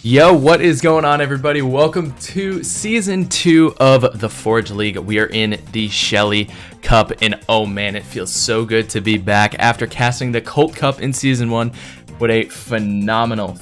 Yo, what is going on, everybody? Welcome to Season 2 of the Forge League. We are in the Shelly Cup, and oh man, it feels so good to be back after casting the Colt Cup in Season 1. What a phenomenal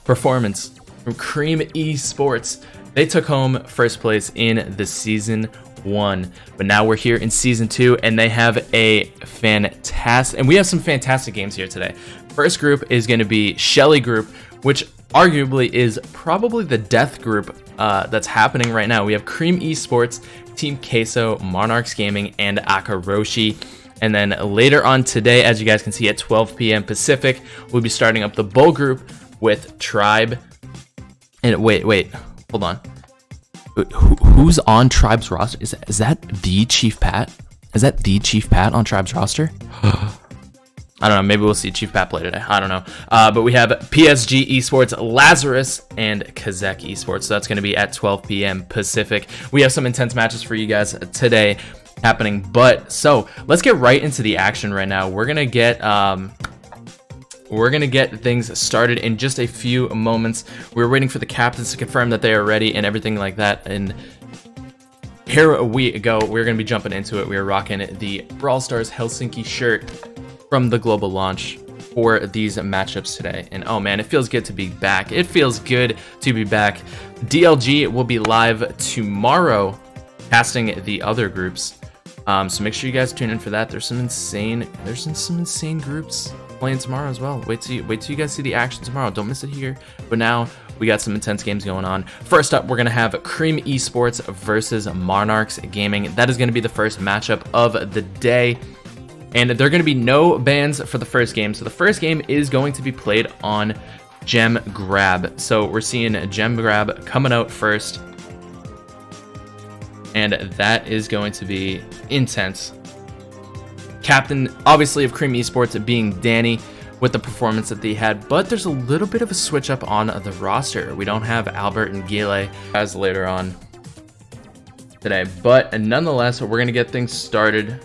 performance from Cream Esports. They took home first place in the Season 1, but now we're here in Season 2, and they have a fantastic, and we have some fantastic games here today. First group is going to be Shelly Group, which arguably is probably the death group that's happening right now. We have Cream Esports, Team Queso, Monarchs Gaming, and Akaroshi. And then later on today, as you guys can see at 12 p.m. Pacific, we'll be starting up the Bull group with Tribe. And wait, hold on. Who's on Tribe's roster? Is that the Chief Pat? Is that the Chief Pat on Tribe's roster? I don't know. Maybe we'll see Chief Pat play today. I don't know. But we have PSG Esports, Lazarus, and Kazek Esports. So that's going to be at 12 p.m. Pacific. We have some intense matches for you guys today happening. But so let's get right into the action right now. We're gonna get things started in just a few moments. We're waiting for the captains to confirm that they are ready and everything like that. And here we go. We're gonna be jumping into it. We are rocking the Brawl Stars Helsinki shirt from the global launch for these matchups today. And oh man, it feels good to be back. It feels good to be back. DLG will be live tomorrow casting the other groups. So make sure you guys tune in for that. There's some insane groups playing tomorrow as well. Wait till you guys see the action tomorrow. Don't miss it here. But now we got some intense games going on. First up, we're gonna have Cream Esports versus Monarchs Gaming. That is gonna be the first matchup of the day. And there are going to be no bans for the first game. So the first game is going to be played on Gem Grab. So we're seeing Gem Grab coming out first. And that is going to be intense. Captain, obviously, of Cream Esports being Danny with the performance that they had. But there's a little bit of a switch up on the roster. We don't have Albert and Gile as later on today. But nonetheless, we're going to get things started.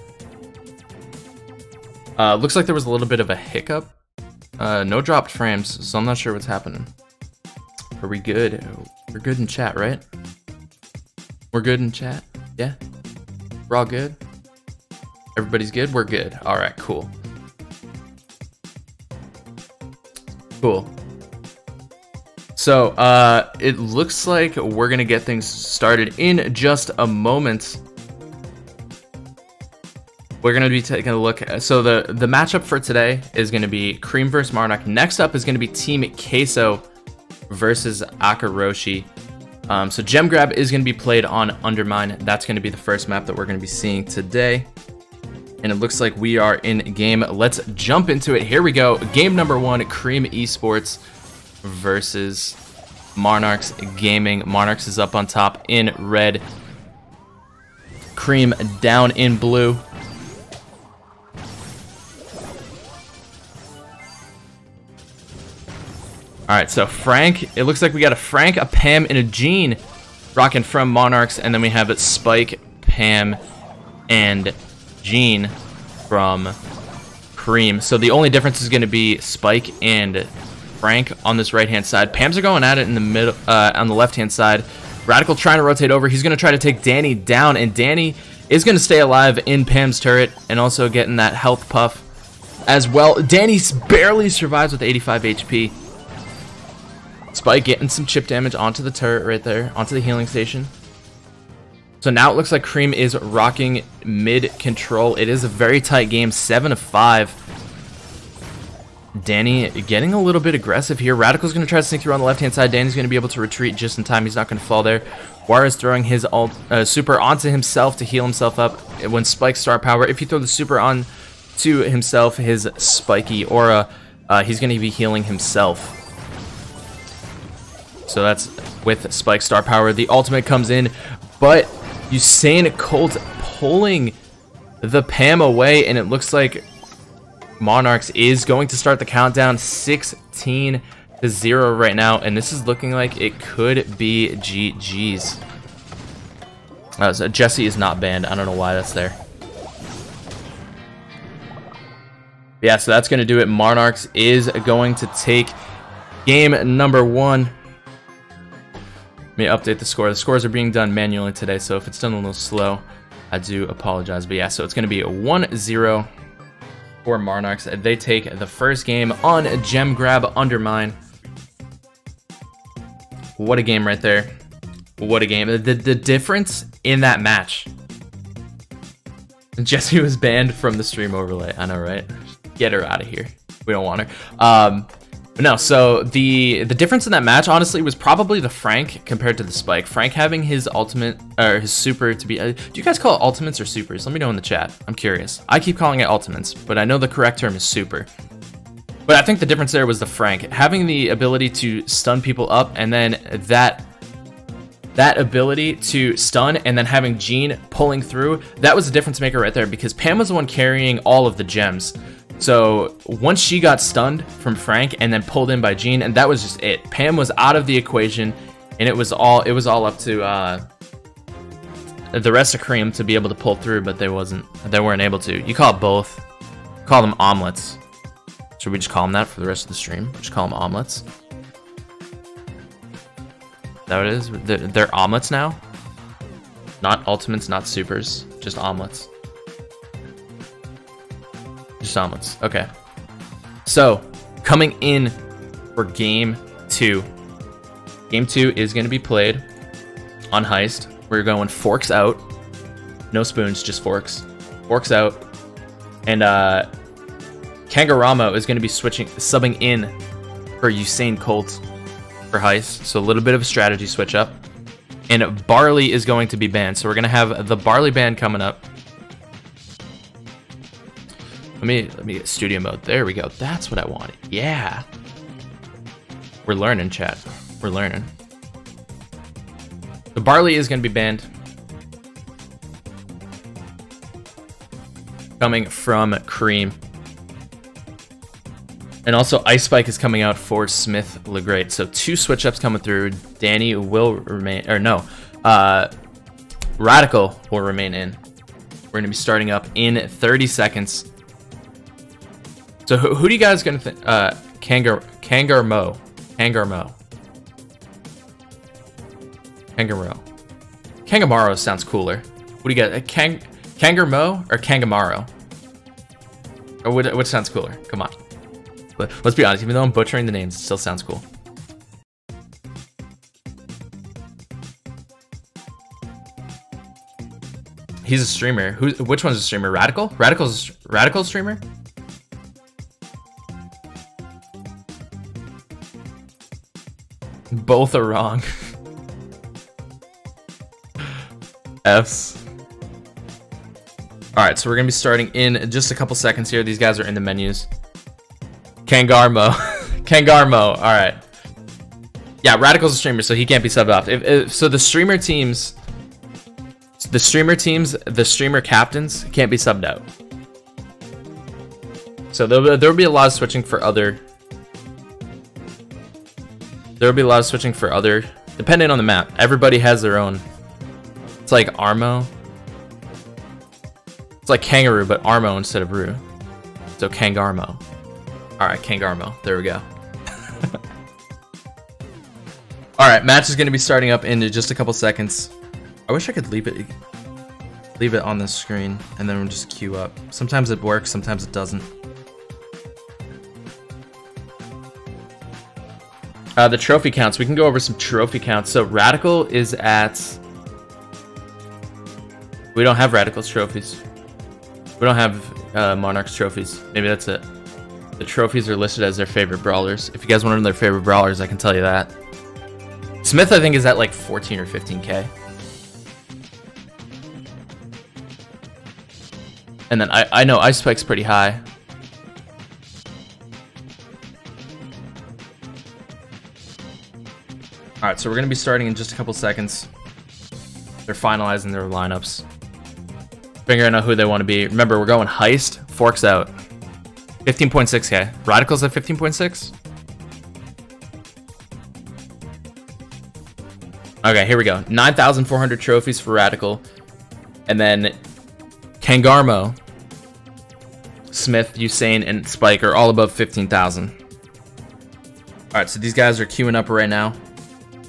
Looks like there was a little bit of a hiccup. No dropped frames, so I'm not sure what's happening. Are we good? We're good in chat, right? We're good in chat? Yeah? We're all good? Everybody's good? We're good. Alright, cool. Cool. So, it looks like we're gonna get things started in just a moment. We're going to be taking a look. So the matchup for today is going to be Cream versus Monarch. Next up is going to be Team Queso versus Akaroshi. So Gem Grab is going to be played on Undermine. That's going to be the first map that we're going to be seeing today. And it looks like we are in game. Let's jump into it. Here we go. Game number 1, Cream Esports versus Monarchs Gaming. Monarchs is up on top in red. Cream down in blue. Alright, so Frank, it looks like we got a Frank, a Pam, and a Jean rocking from Monarchs, and then we have it Spike, Pam, and Jean from Cream. So the only difference is going to be Spike and Frank on this right-hand side. Pam's are going at it in the middle, on the left-hand side. Radical trying to rotate over. He's going to try to take Danny down, and Danny is going to stay alive in Pam's turret, and also getting that health puff as well. Danny barely survives with 85 HP. Spike getting some chip damage onto the turret right there, onto the healing station. So now it looks like Cream is rocking mid control. It is a very tight game, 7-5. Danny getting a little bit aggressive here. Radical's going to try to sneak through on the left-hand side. Danny's going to be able to retreat just in time. He's not going to fall there. Juarez throwing his super onto himself to heal himself up when Spike's star power. If you throw the super on to himself, his spiky aura, he's going to be healing himself. So that's with Spike star power. The ultimate comes in, but Usain Colt pulling the Pam away, and it looks like Monarchs is going to start the countdown 16-0 right now, and this is looking like it could be GG's. So Jesse is not banned. I don't know why that's there. Yeah, so that's going to do it. Monarchs is going to take Game number 1. Let me update the score. The scores are being done manually today, so if it's done a little slow, I do apologize. But yeah, so it's going to be a 1-0 for Monarchs. They take the first game on Gem Grab Undermine. What a game right there. What a game. The difference in that match. Jessie was banned from the stream overlay. I know, right? Get her out of here. We don't want her. No, so the difference in that match, honestly, was probably the Frank compared to the Spike. Frank having his ultimate, or his super to be... do you guys call it ultimates or supers? Let me know in the chat. I'm curious. I keep calling it ultimates, but I know the correct term is super. But I think the difference there was the Frank. Having the ability to stun people up, and then that ability to stun, and then having Jean pulling through, that was a difference maker right there, because Pam was the one carrying all of the gems. So once she got stunned from Frank and then pulled in by Jean, and that was just it. Pam was out of the equation, and it was all up to the rest of Cream to be able to pull through, but they weren't able to. You call it both. Call them omelets. Should we just call them that for the rest of the stream? Just call them omelets. Is that what it is? They're omelets now? Not ultimates, not supers, just omelets. Just omelets. Okay. So, coming in for game 2. Game 2 is going to be played on Heist. We're going forks out. No spoons, just forks. Forks out. And Kangaramo is going to be subbing in for Usain Colt for Heist. So a little bit of a strategy switch up. And Barley is going to be banned. So we're going to have the Barley ban coming up. Let me get studio mode. There we go. That's what I wanted. Yeah. We're learning, chat. We're learning. The Barley is going to be banned. Coming from Cream. And also Ice Spike is coming out for Smith LeGreat. So 2 switch ups coming through. Danny will remain, or no. Radical will remain in. We're going to be starting up in 30 seconds. So who do you guys gonna think? Kangarmo. Kangamaro sounds cooler. What do you got? Kangarmo or Kangamaro? Or what sounds cooler? Come on. Let's be honest. Even though I'm butchering the names, it still sounds cool. He's a streamer. Which one's a streamer? Radical? Radical's a streamer? Both are wrong. F's. Alright, so we're going to be starting in just a couple seconds here. These guys are in the menus. Kangarmo. Kangarmo. Alright. Yeah, Radical's a streamer, so he can't be subbed off. So the streamer teams, the streamer captains can't be subbed out. So there'll be a lot of switching for other... There'll be a lot of switching for other, depending on the map. Everybody has their own. It's like Armo. It's like Kangaroo, but Armo instead of Roo. So Kangarmo. Alright, Kangarmo. There we go. Alright, match is going to be starting up in just a couple seconds. I wish I could leave it on the screen and then we'll just queue up. Sometimes it works, sometimes it doesn't. The trophy counts. We can go over some trophy counts. So Radical is at... We don't have Radical's trophies. We don't have Monarch's trophies. Maybe that's it. The trophies are listed as their favorite brawlers. If you guys want to know their favorite brawlers, I can tell you that. Smith, I think, is at like 14 or 15k. And then I know Ice Spike's pretty high. Alright, so we're going to be starting in just a couple seconds. They're finalizing their lineups. Figuring out who they want to be. Remember, we're going Heist, Forks out. 15.6k. Radical's at 15.6? Okay, here we go. 9,400 trophies for Radical. And then Kangarmo, Smith, Usain, and Spike are all above 15,000. All right, so these guys are queuing up right now.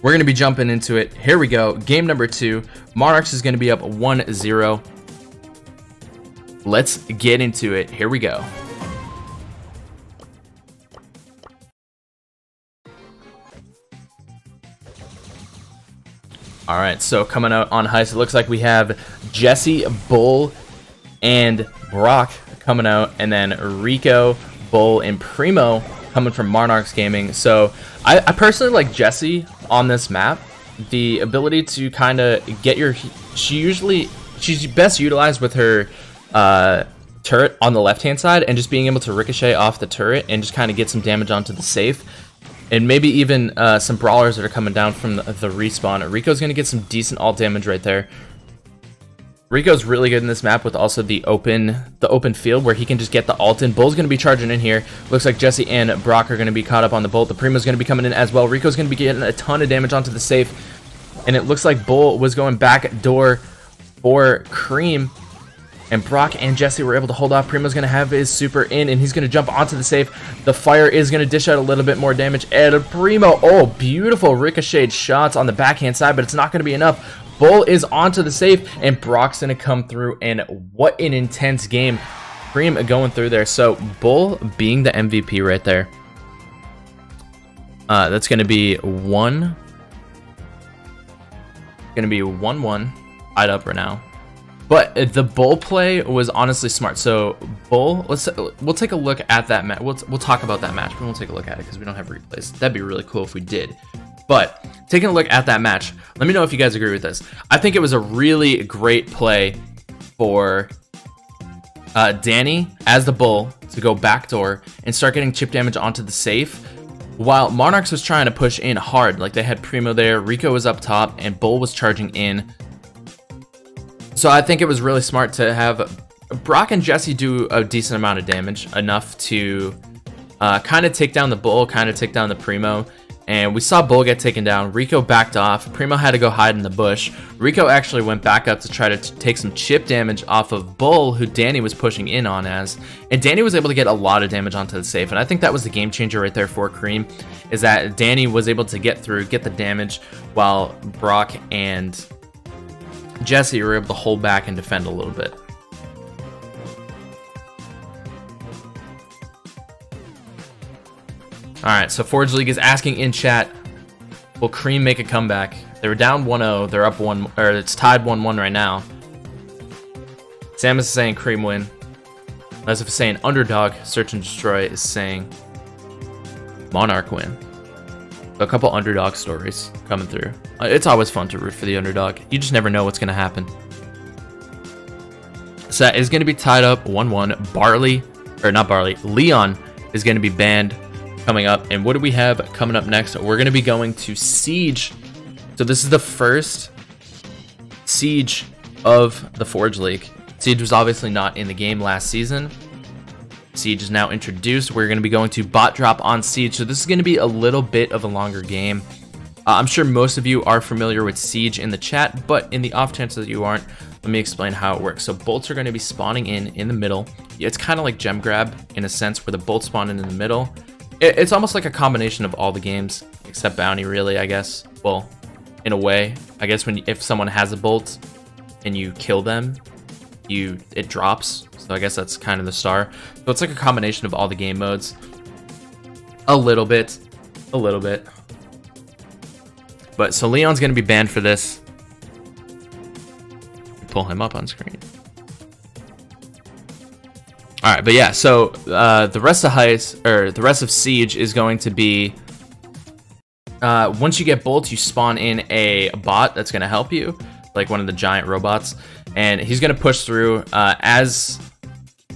We're going to be jumping into it. Here we go. Game number 2. Monarchs is going to be up 1-0. Let's get into it. Here we go. All right, so coming out on Heist, it looks like we have Jesse, Bull, and Brock coming out, and then Rico, Bull, and Primo coming from Monarchs Gaming. So I personally like Jesse on this map. The ability to kind of get your... She's best utilized with her turret on the left-hand side, and just being able to ricochet off the turret and just kind of get some damage onto the safe. And maybe even some brawlers that are coming down from the respawn. Rico's going to get some decent alt damage right there. Rico's really good in this map with also the open field where he can just get the ult in. Bull's going to be charging in here. Looks like Jesse and Brock are going to be caught up on the bolt. The Primo's going to be coming in as well. Rico's going to be getting a ton of damage onto the safe. And it looks like Bull was going back door for Cream. And Brock and Jesse were able to hold off. Primo's going to have his super in, and he's going to jump onto the safe. The fire is going to dish out a little bit more damage. And Primo, oh, beautiful ricocheted shots on the backhand side, but it's not going to be enough. Bull is onto the safe, and Brock's going to come through, and what an intense game. Cream going through there. So Bull being the MVP right there. That's going to be 1-1. Going to be 1-1. Tied up right now. But the Bull play was honestly smart. So Bull, we'll take a look at that match. We'll talk about that match, but we'll take a look at it because we don't have replays. That'd be really cool if we did. But taking a look at that match, let me know if you guys agree with this. I think it was a really great play for Danny as the Bull to go backdoor and start getting chip damage onto the safe, while Monarchs was trying to push in hard. Like they had Primo there, Rico was up top, and Bull was charging in. So I think it was really smart to have Brock and Jesse do a decent amount of damage, enough to kind of take down the Bull, kind of take down the Primo. And we saw Bull get taken down. Rico backed off. Primo had to go hide in the bush. Rico actually went back up to try to take some chip damage off of Bull, who Danny was pushing in on as. And Danny was able to get a lot of damage onto the safe. And I think that was the game changer right there for Cream, is that Danny was able to get through, get the damage, while Brock and Jesse were able to hold back and defend a little bit. Alright, so Forge League is asking in chat, will Cream make a comeback? They were down 1-0, they're up 1, or it's tied 1-1 right now. Samus is saying Cream win. As if it's saying Underdog, Search and Destroy is saying Monarch win. So a couple underdog stories coming through. It's always fun to root for the underdog. You just never know what's going to happen. So that is going to be tied up 1-1. Barley, or not Barley, Leon is going to be banned coming up. And what do we have coming up next? We're going to be going to Siege. So this is the first Siege of the Forge League. Siege was obviously not in the game last season. Siege is now introduced. We're going to be going to bot drop on Siege. So this is going to be a little bit of a longer game. I'm sure most of you are familiar with Siege in the chat, but in the off chance that you aren't, let me explain how it works. So bolts are going to be spawning in the middle. It's kind of like gem grab in a sense, where the bolts spawn in the middle. It's almost like a combination of all the games except Bounty, really, I guess. Well, in a way, I guess if someone has a bolt and you kill them, it drops. So I guess that's kind of the star. So it's like a combination of all the game modes. A little bit. But so Leon's going to be banned for this. Pull him up on screen. All right, but yeah, so the rest of Heist, or the rest of Siege, is going to be once you get bolts, you spawn in a bot that's going to help you, like one of the giant robots, and he's going to push through. As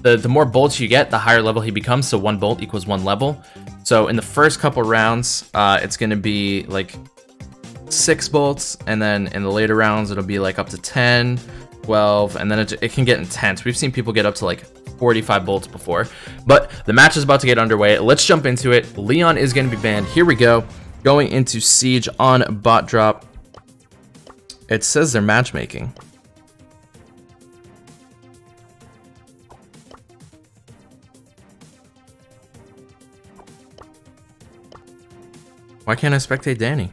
the more bolts you get, the higher level he becomes. So 1 bolt equals 1 level. So in the first couple rounds, it's going to be like 6 bolts, and then in the later rounds, it'll be like up to 10, 12, and then it can get intense. We've seen people get up to like 45 bolts before. But the match is about to get underway. Let's jump into it. Leon is going to be banned. Here we go. Going into Siege on bot drop. It says they're matchmaking. Why can't I spectate Danny?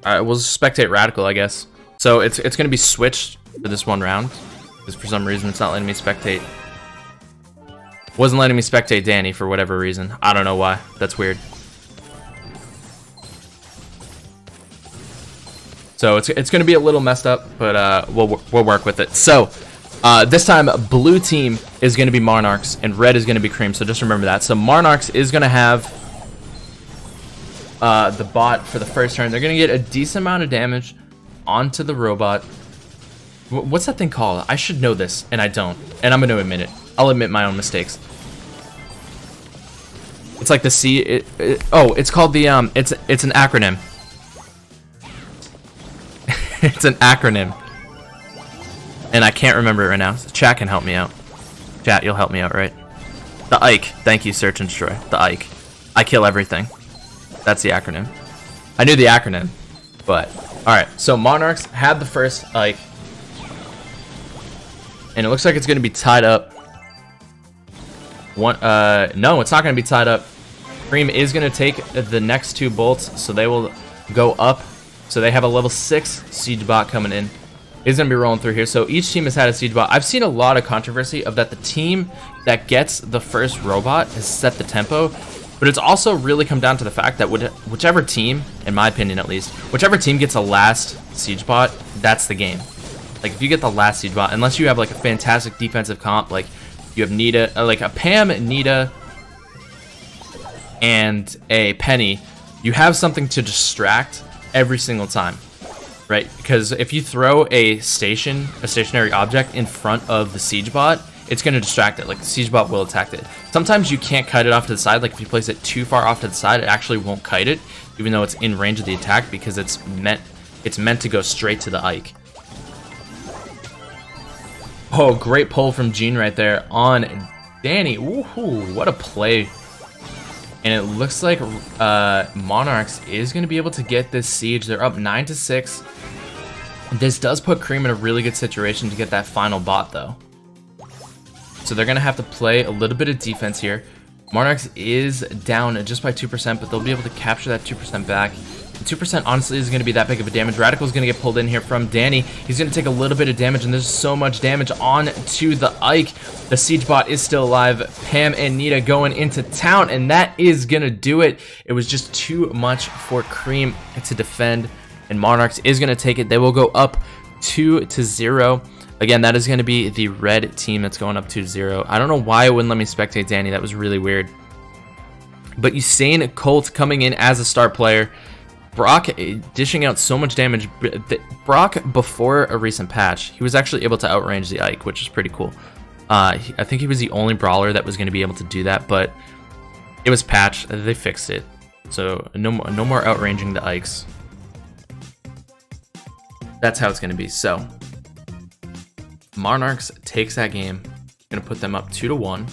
Alright, we'll spectate Radical, I guess. So it's gonna be switched for this one round. Because for some reason it's not letting me spectate. Wasn't letting me spectate Danny for whatever reason. I don't know why. That's weird. So it's gonna be a little messed up, but we'll work with it. So this time blue team is gonna be Monarchs and red is gonna be Cream. So just remember that. So Monarchs is gonna have the bot for the first turn. They're gonna get a decent amount of damage onto the robot. What's that thing called? I should know this, and I don't. And I'm gonna admit it. I'll admit my own mistakes. It's like the C. Oh, it's called the It's an acronym. It's an acronym, and I can't remember it right now. Chat can help me out. Chat, you'll help me out, right? The Ike. Thank you, Search and Destroy. The Ike. I kill everything. That's the acronym. I knew the acronym, but alright. So Monarchs had the first Ike, and it looks like it's going to be tied up. No, it's not going to be tied up. Cream is going to take the next two bolts, so they will go up. So they have a level 6 siege bot coming in. Is going to be rolling through here. So each team has had a siege bot. I've seen a lot of controversy of that the team that gets the first robot has set the tempo. But it's also really come down to the fact that whichever team, in my opinion at least, whichever team gets a last siege bot, that's the game. Like if you get the last siege bot, unless you have like a fantastic defensive comp, like you have Nita, like a Pam, Nita, and a Penny, you have something to distract every single time, right? Because if you throw a stationary object in front of the siege bot, it's going to distract it. Like the siege bot will attack it. Sometimes you can't kite it off to the side. Like if you place it too far off to the side, it actually won't kite it, even though it's in range of the attack, because it's meant to go straight to the Ike. Oh, great pull from Gene right there on Danny. Woohoo, what a play. And it looks like Monarchs is going to be able to get this siege. They're up 9-6. This does put Cream in a really good situation to get that final bot, though. So they're going to have to play a little bit of defense here. Monarchs is down just by 2%, but they'll be able to capture that 2% back. And 2% honestly is going to be that big of a damage. Radical is going to get pulled in here from Danny. He's going to take a little bit of damage, and there's so much damage on to the Ike. The siege bot is still alive. Pam and Nita going into town, and that is going to do it. It was just too much for Cream to defend, and Monarchs is going to take it. They will go up 2-0. Again, that is going to be the red team that's going up 2-0. I don't know why it wouldn't let me spectate Danny. That was really weird. But Usain Colt coming in as a star player. Brock dishing out so much damage. Brock, before a recent patch, he was actually able to outrange the Ike, which is pretty cool. I think he was the only brawler that was going to be able to do that, but it was patched. They fixed it. So no more outranging the Ikes. That's how it's going to be. So Monarchs takes that game. Going to put them up 2-1.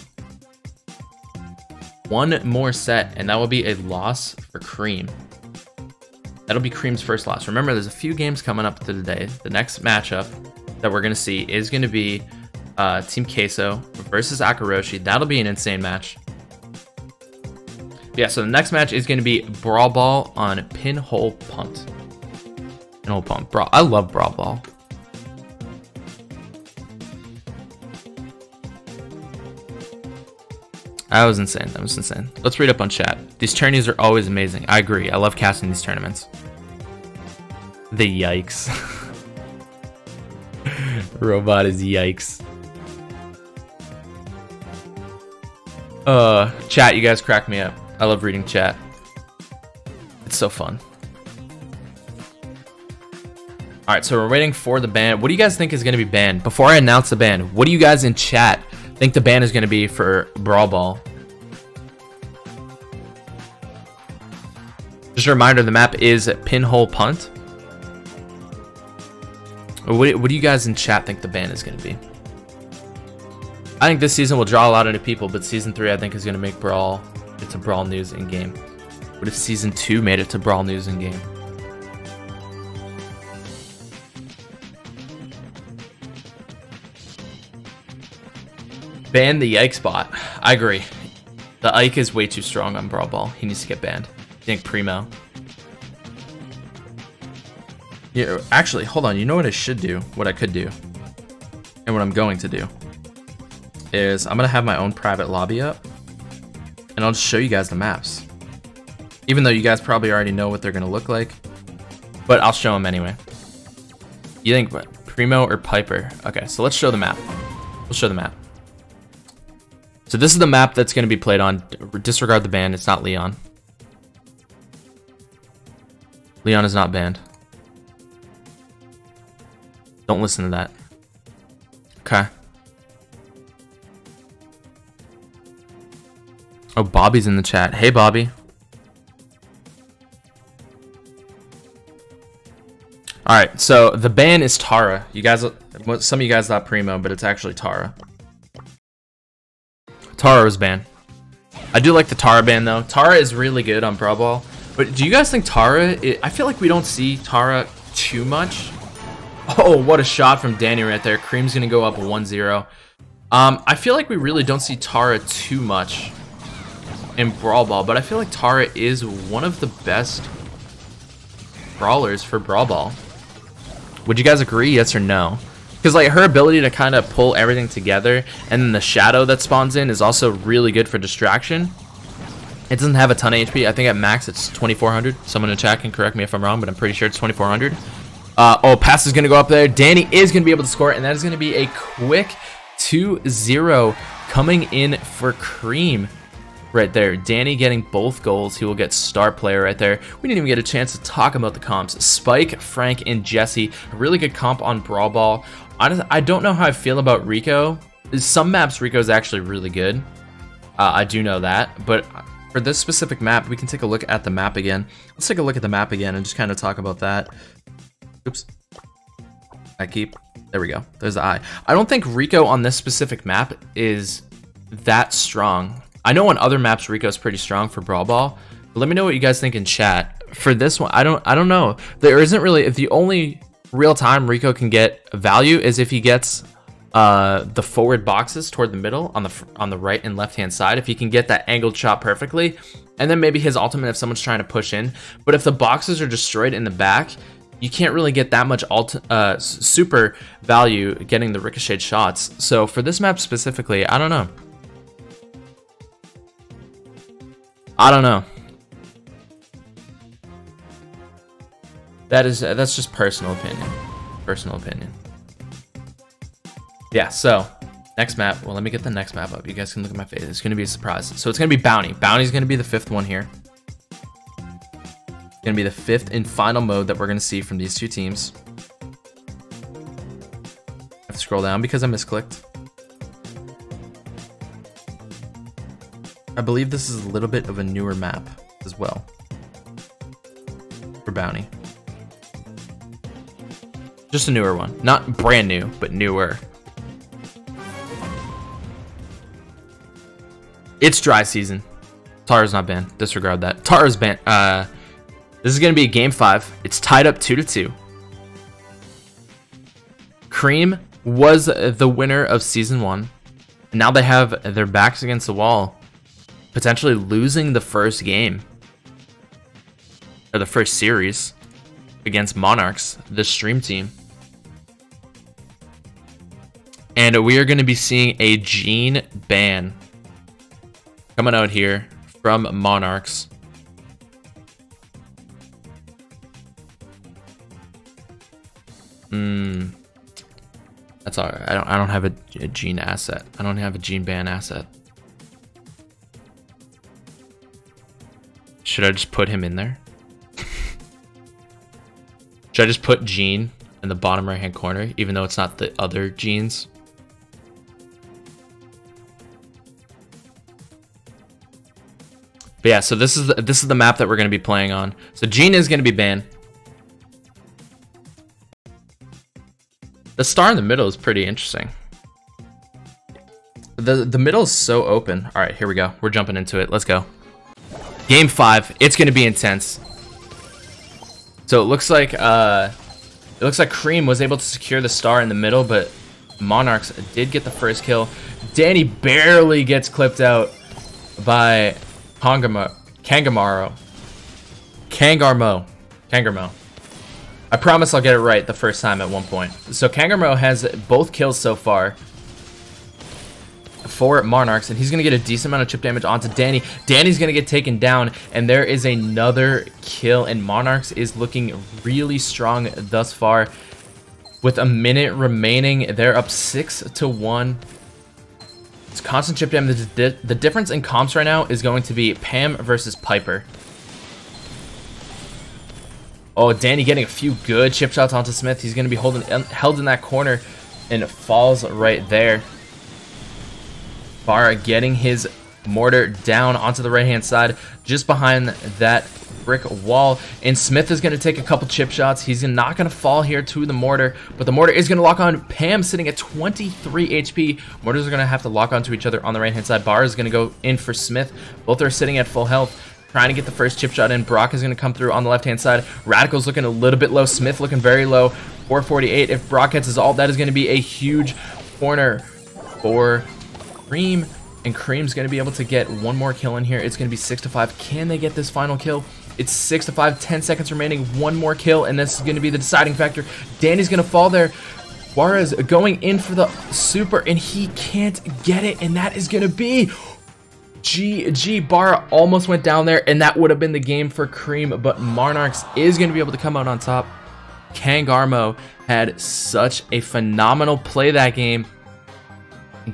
One more set, and that will be a loss for Cream. That'll be Cream's first loss. Remember, there's a few games coming up today. The next matchup that we're going to see is going to be Team Queso versus Akaroshi. That'll be an insane match. Yeah, so the next match is going to be Brawl Ball on Pinhole Punt. Pinhole Punt. Brawl. I love Brawl Ball. That was insane. That was insane. Let's read up on chat. These tourneys are always amazing. I agree. I love casting these tournaments. The yikes. Robot is yikes. Chat, you guys crack me up. I love reading chat. It's so fun. Alright, so we're waiting for the ban. What do you guys think is going to be banned? Before I announce the ban, what do you guys in chat think the ban is going to be for Brawl Ball? Just a reminder, the map is Pinhole Punt. What do you guys in chat think the ban is going to be? I think this season will draw a lot of new people, but Season 3 I think is going to make Brawl it to Brawl News in-game. What if Season 2 made it to Brawl News in-game? Ban the Yikes bot. I agree. The Ike is way too strong on Brawl Ball. He needs to get banned. I think Primo. Yeah, actually, hold on. You know what I should do? What I could do? And what I'm going to do is I'm going to have my own private lobby up. And I'll just show you guys the maps. Even though you guys probably already know what they're going to look like. But I'll show them anyway. You think what? Primo or Piper? Okay, so let's show the map. We'll show the map. So this is the map that's going to be played on. Disregard the ban. It's not Leon. Leon is not banned. Don't listen to that. Okay. Oh, Bobby's in the chat. Hey, Bobby. All right, so the ban is Tara. You guys, some of you guys thought Primo, but it's actually Tara. Tara was banned. I do like the Tara ban though. Tara is really good on Brawl Ball. But do you guys think Tara? I feel like we don't see Tara too much. Oh, what a shot from Danny right there. Cream's gonna go up 1-0. I feel like we really don't see Tara too much in Brawl Ball, but I feel like Tara is one of the best brawlers for Brawl Ball. Would you guys agree? Yes or no? Because like her ability to kind of pull everything together, and then the shadow that spawns in is also really good for distraction. It doesn't have a ton of HP. I think at max it's 2400. Someone in the chat can correct me if I'm wrong, but I'm pretty sure it's 2400. Oh, pass is going to go up there. Danny is going to be able to score, and that is going to be a quick 2-0 coming in for Cream right there. Danny getting both goals. He will get star player right there. We didn't even get a chance to talk about the comps. Spike, Frank, and Jesse. A really good comp on Brawl Ball. Honestly, I don't know how I feel about Rico. Some maps, Rico is actually really good. I do know that. But for this specific map, we can take a look at the map again. Let's take a look at the map again and just kind of talk about that. Oops. There we go. There's the eye. I don't think Rico on this specific map is that strong. I know on other maps Rico is pretty strong for Brawl Ball. But let me know what you guys think in chat. For this one, I don't know. There isn't really, if the only real time Rico can get value is if he gets the forward boxes toward the middle on the right and left hand side. If he can get that angled shot perfectly, and then maybe his ultimate if someone's trying to push in. But if the boxes are destroyed in the back, you can't really get that much super value getting the ricocheted shots. So for this map specifically, I don't know. That's just personal opinion. Yeah, so next map. Well, let me get the next map up. You guys can look at my face. It's gonna be a surprise. So it's gonna be Bounty. Bounty's gonna be the 5th one here. Gonna be the 5th and final mode that we're gonna see from these two teams. I have to scroll down because I misclicked. I believe this is a little bit of a newer map as well for Bounty. Just a newer one, not brand new, but newer. It's dry season. Tara's not banned. Disregard that. Tara's banned. This is going to be game 5. It's tied up 2-2. Cream was the winner of season 1. And now they have their backs against the wall, potentially losing the first game or the first series against Monarchs, the stream team. And we are going to be seeing a Gene ban coming out here from Monarchs. That's all right. I don't have a Gene asset. I don't have a Gene ban asset. Should I just put him in there? Should I just put Gene in the bottom right hand corner, even though it's not the other Genes? But yeah, so this is the map that we're going to be playing on. So Gene is going to be banned. The star in the middle is pretty interesting. The middle is so open. All right, here we go. We're jumping into it. Let's go. Game 5. It's going to be intense. So it looks like Cream was able to secure the star in the middle, but Monarchs did get the first kill. Danny barely gets clipped out. by Kangarmo. I promise I'll get it right the first time at one point. So Kangarmo has both kills so far for Monarchs, and he's going to get a decent amount of chip damage onto Danny. Danny's going to get taken down, and there is another kill, and Monarchs is looking really strong thus far. With a minute remaining, they're up 6-1. It's constant chip damage. The difference in comps right now is going to be Pam versus Piper. Oh, Danny getting a few good chip shots onto Smith. He's going to be held in that corner, and it falls right there. Bara getting his mortar down onto the right-hand side, just behind that brick wall, and Smith is going to take a couple chip shots. He's not going to fall here to the mortar, but the mortar is going to lock on. Pam sitting at 23 HP. Mortars are going to have to lock onto each other on the right-hand side. Bara is going to go in for Smith. Both are sitting at full health, trying to get the first chip shot in. Brock is going to come through on the left-hand side. Radical's looking a little bit low. Smith looking very low. 448. If Brock gets his ult, that is going to be a huge corner for Cream, and Cream's going to be able to get one more kill in here. It's going to be 6-5. Can they get this final kill? It's 6-5, 10 seconds remaining, one more kill, and this is going to be the deciding factor. Danny's going to fall there. Juarez going in for the super, and he can't get it, and that is going to be GG. Bara almost went down there, and that would have been the game for Cream, but Monarchs is going to be able to come out on top. Kangarmo had such a phenomenal play that game,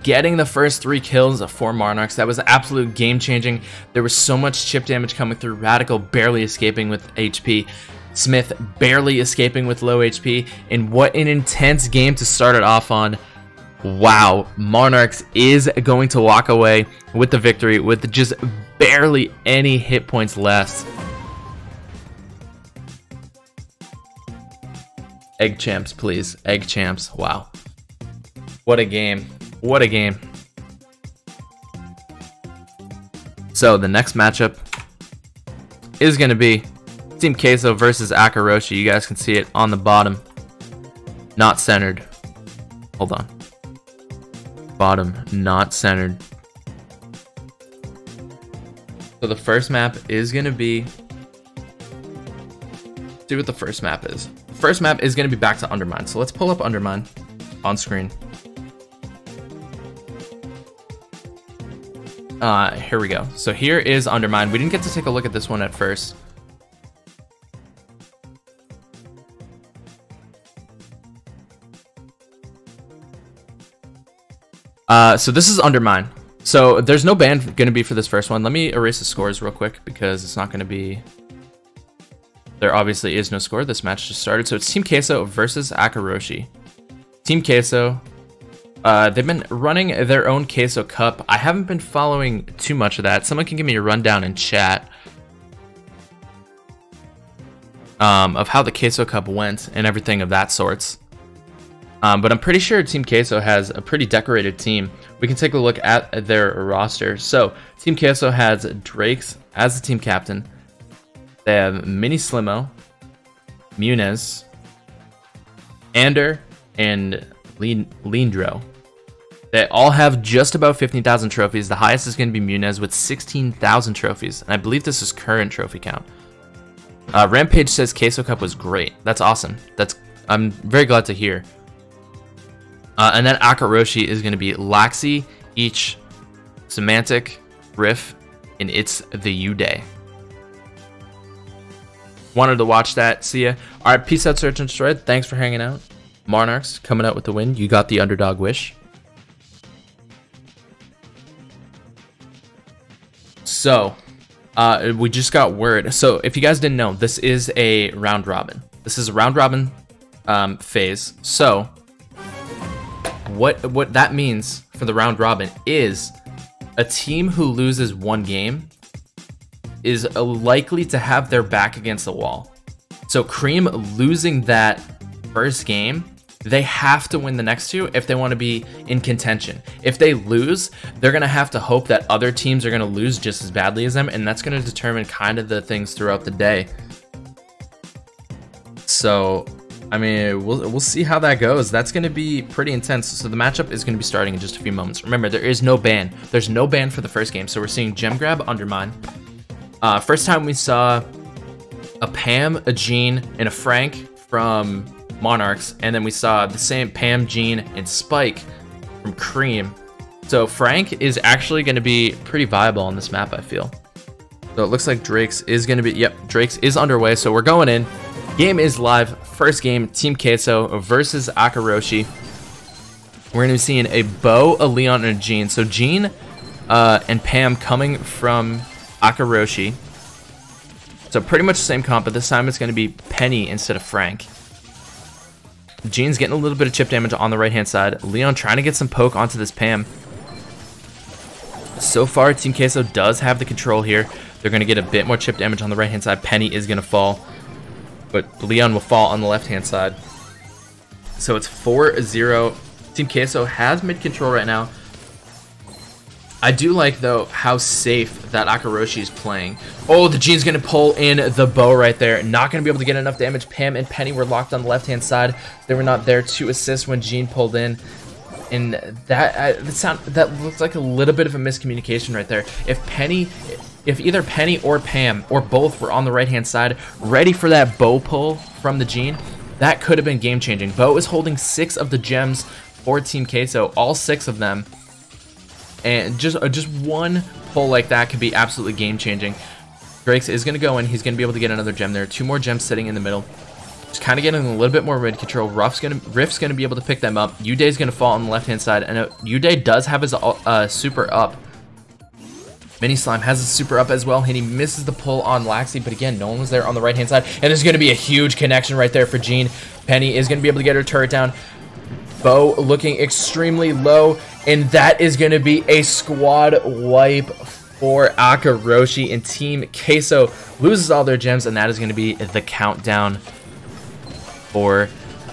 getting the first 3 kills for Monarchs. That was absolute game-changing. There was so much chip damage coming through. Radical barely escaping with HP. Smith barely escaping with low HP. And what an intense game to start it off on. Wow, Monarchs is going to walk away with the victory with just barely any hit points left. Egg champs, please. Egg champs. Wow. What a game. What a game. So the next matchup is going to be Team Queso versus Akaroshi. You guys can see it on the bottom. Not centered. Hold on. Bottom, not centered. So the first map is going to be... see what the first map is. The first map is going to be back to Undermine. So let's pull up Undermine on screen. Here we go. So here is Undermine. We didn't get to take a look at this one at first. So this is Undermine. So there's no ban going to be for this first one. Let me erase the scores real quick because it's not going to be... there obviously is no score. This match just started. So it's Team Queso versus Akaroshi. Team Queso... they've been running their own Queso Cup. I haven't been following too much of that. Someone can give me a rundown in chat of how the Queso Cup went and everything of that sorts. But I'm pretty sure Team Queso has a pretty decorated team. We can take a look at their roster. So Team Queso has Drakes as the team captain. They have Mini Slimo, Munez, Ander, and Lindro. They all have just about 15,000 trophies. The highest is going to be Munez with 16,000 trophies. And I believe this is current trophy count. Rampage says Queso Cup was great. That's awesome. I'm very glad to hear. And then Akaroshi is going to be Laxi, Each, Semantic, Riff, and It's the U Day. Wanted to watch that. See ya. Alright, peace out, Search and Destroy. Thanks for hanging out. Monarchs coming out with the win. You got the underdog wish. So, we just got word. So, if you guys didn't know, this is a round robin. This is a round robin phase. So, what that means for the round robin is a team who loses one game is likely to have their back against the wall. So, Cream losing that first game, they have to win the next two if they want to be in contention. If they lose, they're going to have to hope that other teams are going to lose just as badly as them, and that's going to determine kind of the things throughout the day. So I mean, we'll see how that goes. That's going to be pretty intense. So the matchup is going to be starting in just a few moments. Remember, there is no ban. There's no ban for the first game. So we're seeing Gem Grab, Undermine. First time we saw a Pam, a Jean, and a Frank from Monarchs. And then we saw the same Pam, Jean, and Spike from Cream. So Frank is actually going to be pretty viable on this map, I feel. So it looks like Drake's is going to be... Yep, Drake's is underway. So we're going in. Game is live. First game, Team Queso versus Akaroshi. We're going to be seeing a Bo, a Leon, and a Jean. So Jean and Pam coming from Akaroshi. So pretty much the same comp, but this time it's going to be Penny instead of Frank. Jean's getting a little bit of chip damage on the right-hand side. Leon trying to get some poke onto this Pam. So far, Team Queso does have the control here. They're going to get a bit more chip damage on the right-hand side. Penny is going to fall, but Leon will fall on the left-hand side. So it's 4-0. Team Queso has mid-control right now. I do like, though, how safe that Akaroshi is playing. Oh, the Jean's going to pull in the Bow right there. Not going to be able to get enough damage. Pam and Penny were locked on the left-hand side. They were not there to assist when Jean pulled in. And that looks like a little bit of a miscommunication right there. If either Penny or Pam or both were on the right-hand side, ready for that Bow pull from the Jean, that could have been game-changing. Bow is holding 6 of the gems for Team Queso, all 6 of them. And just one pull like that could be absolutely game-changing. Drake's is going to go in. He's going to be able to get another gem there. 2 more gems sitting in the middle. Just kind of getting a little bit more mid control. Rift's going to be able to pick them up. Uday's going to fall on the left-hand side. And Uday does have his super up. Mini Slime has his super up as well. And he misses the pull on Laxi. But again, no one was there on the right-hand side. And there's going to be a huge connection right there for Jean. Penny is going to be able to get her turret down. Bo looking extremely low, and that is going to be a squad wipe for Akaroshi, and Team Queso loses all their gems, and that is going to be the countdown for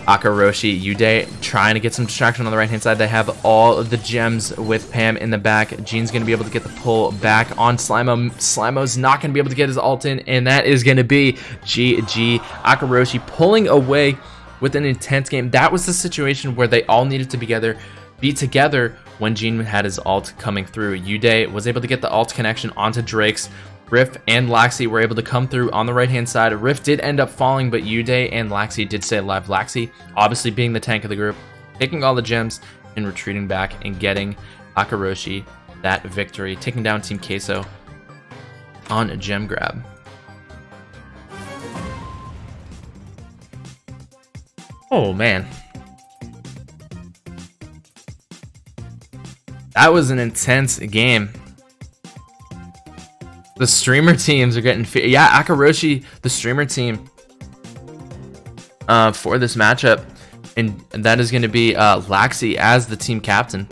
Akaroshi. Uday trying to get some distraction on the right-hand side. They have all of the gems with Pam in the back. Jean's going to be able to get the pull back on Slimo. Slimo's not going to be able to get his ult in, and that is going to be GG. Akaroshi pulling away with an intense game. That was the situation where they all needed to be together when Jean had his ult coming through. Uday was able to get the ult connection onto Drake's. Riff and Laxi were able to come through on the right-hand side. Riff did end up falling, but Uday and Laxi did stay alive. Laxi, obviously being the tank of the group, taking all the gems and retreating back and getting Akaroshi that victory, taking down Team Queso on a gem grab. Oh, man. That was an intense game. The streamer teams are getting... Yeah, Akaroshi, the streamer team for this matchup. And that is going to be Laxi as the team captain.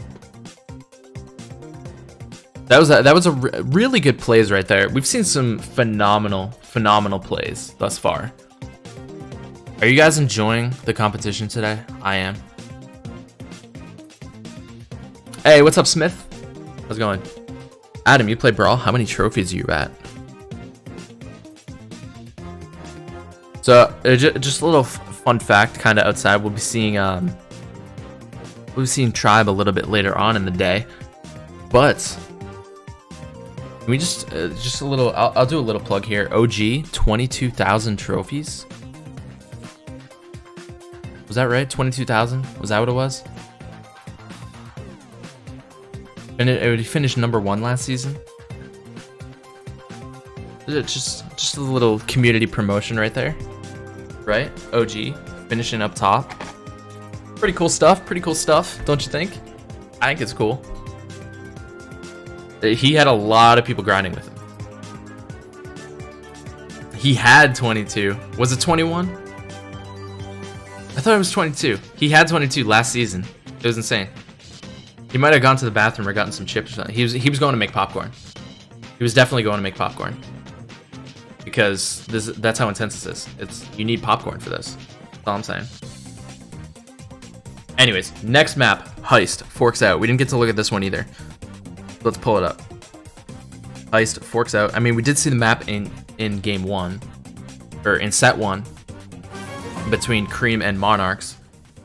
That was a really good plays right there. We've seen some phenomenal plays thus far. Are you guys enjoying the competition today? I am. Hey, what's up, Smith? How's it going? Adam, you play Brawl? How many trophies are you at? So, just a little fun fact, kind of outside. We'll be seeing Tribe a little bit later on in the day, but we just a little. I'll do a little plug here. OG 22,000 trophies. Was that right? 22,000? Was that what it was? And it finished #1 last season. Just a little community promotion right there, right? OG finishing up top. Pretty cool stuff. Pretty cool stuff, don't you think? I think it's cool. He had a lot of people grinding with him. He had 22. Was it 21? I thought it was 22. He had 22 last season. It was insane. He might have gone to the bathroom or gotten some chips or something. He was going to make popcorn. He was definitely going to make popcorn. Because that's how intense this is. You need popcorn for this. That's all I'm saying. Anyways, next map, Heist, Forks Out. We didn't get to look at this one either. Let's pull it up. Heist, Forks Out. I mean, we did see the map in game 1. Or in set 1. between Cream and Monarchs.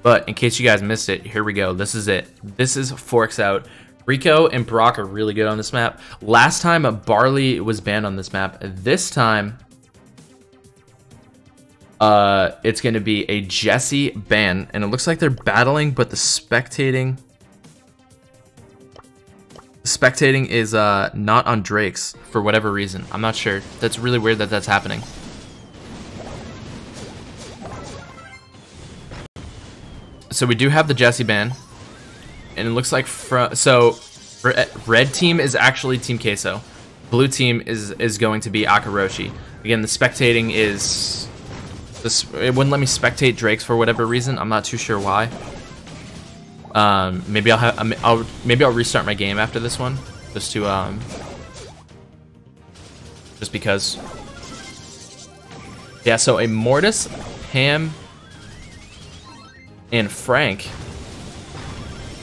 But in case you guys missed it, here we go. This is it. This is Forks Out. Rico and Brock are really good on this map. Last time, Barley was banned on this map. This time, it's going to be a Jesse ban. And it looks like they're battling, but the spectating is not on Drake's for whatever reason. I'm not sure. That's really weird that that's happening. So we do have the Jesse ban, and it looks like red team is actually Team Queso. Blue team is going to be Akaroshi. Again, the spectating is this. It wouldn't let me spectate Drake's for whatever reason. I'm not too sure why. Maybe I'll restart my game after this one, just to just because. Yeah. So a Mortis, Pam, and Frank,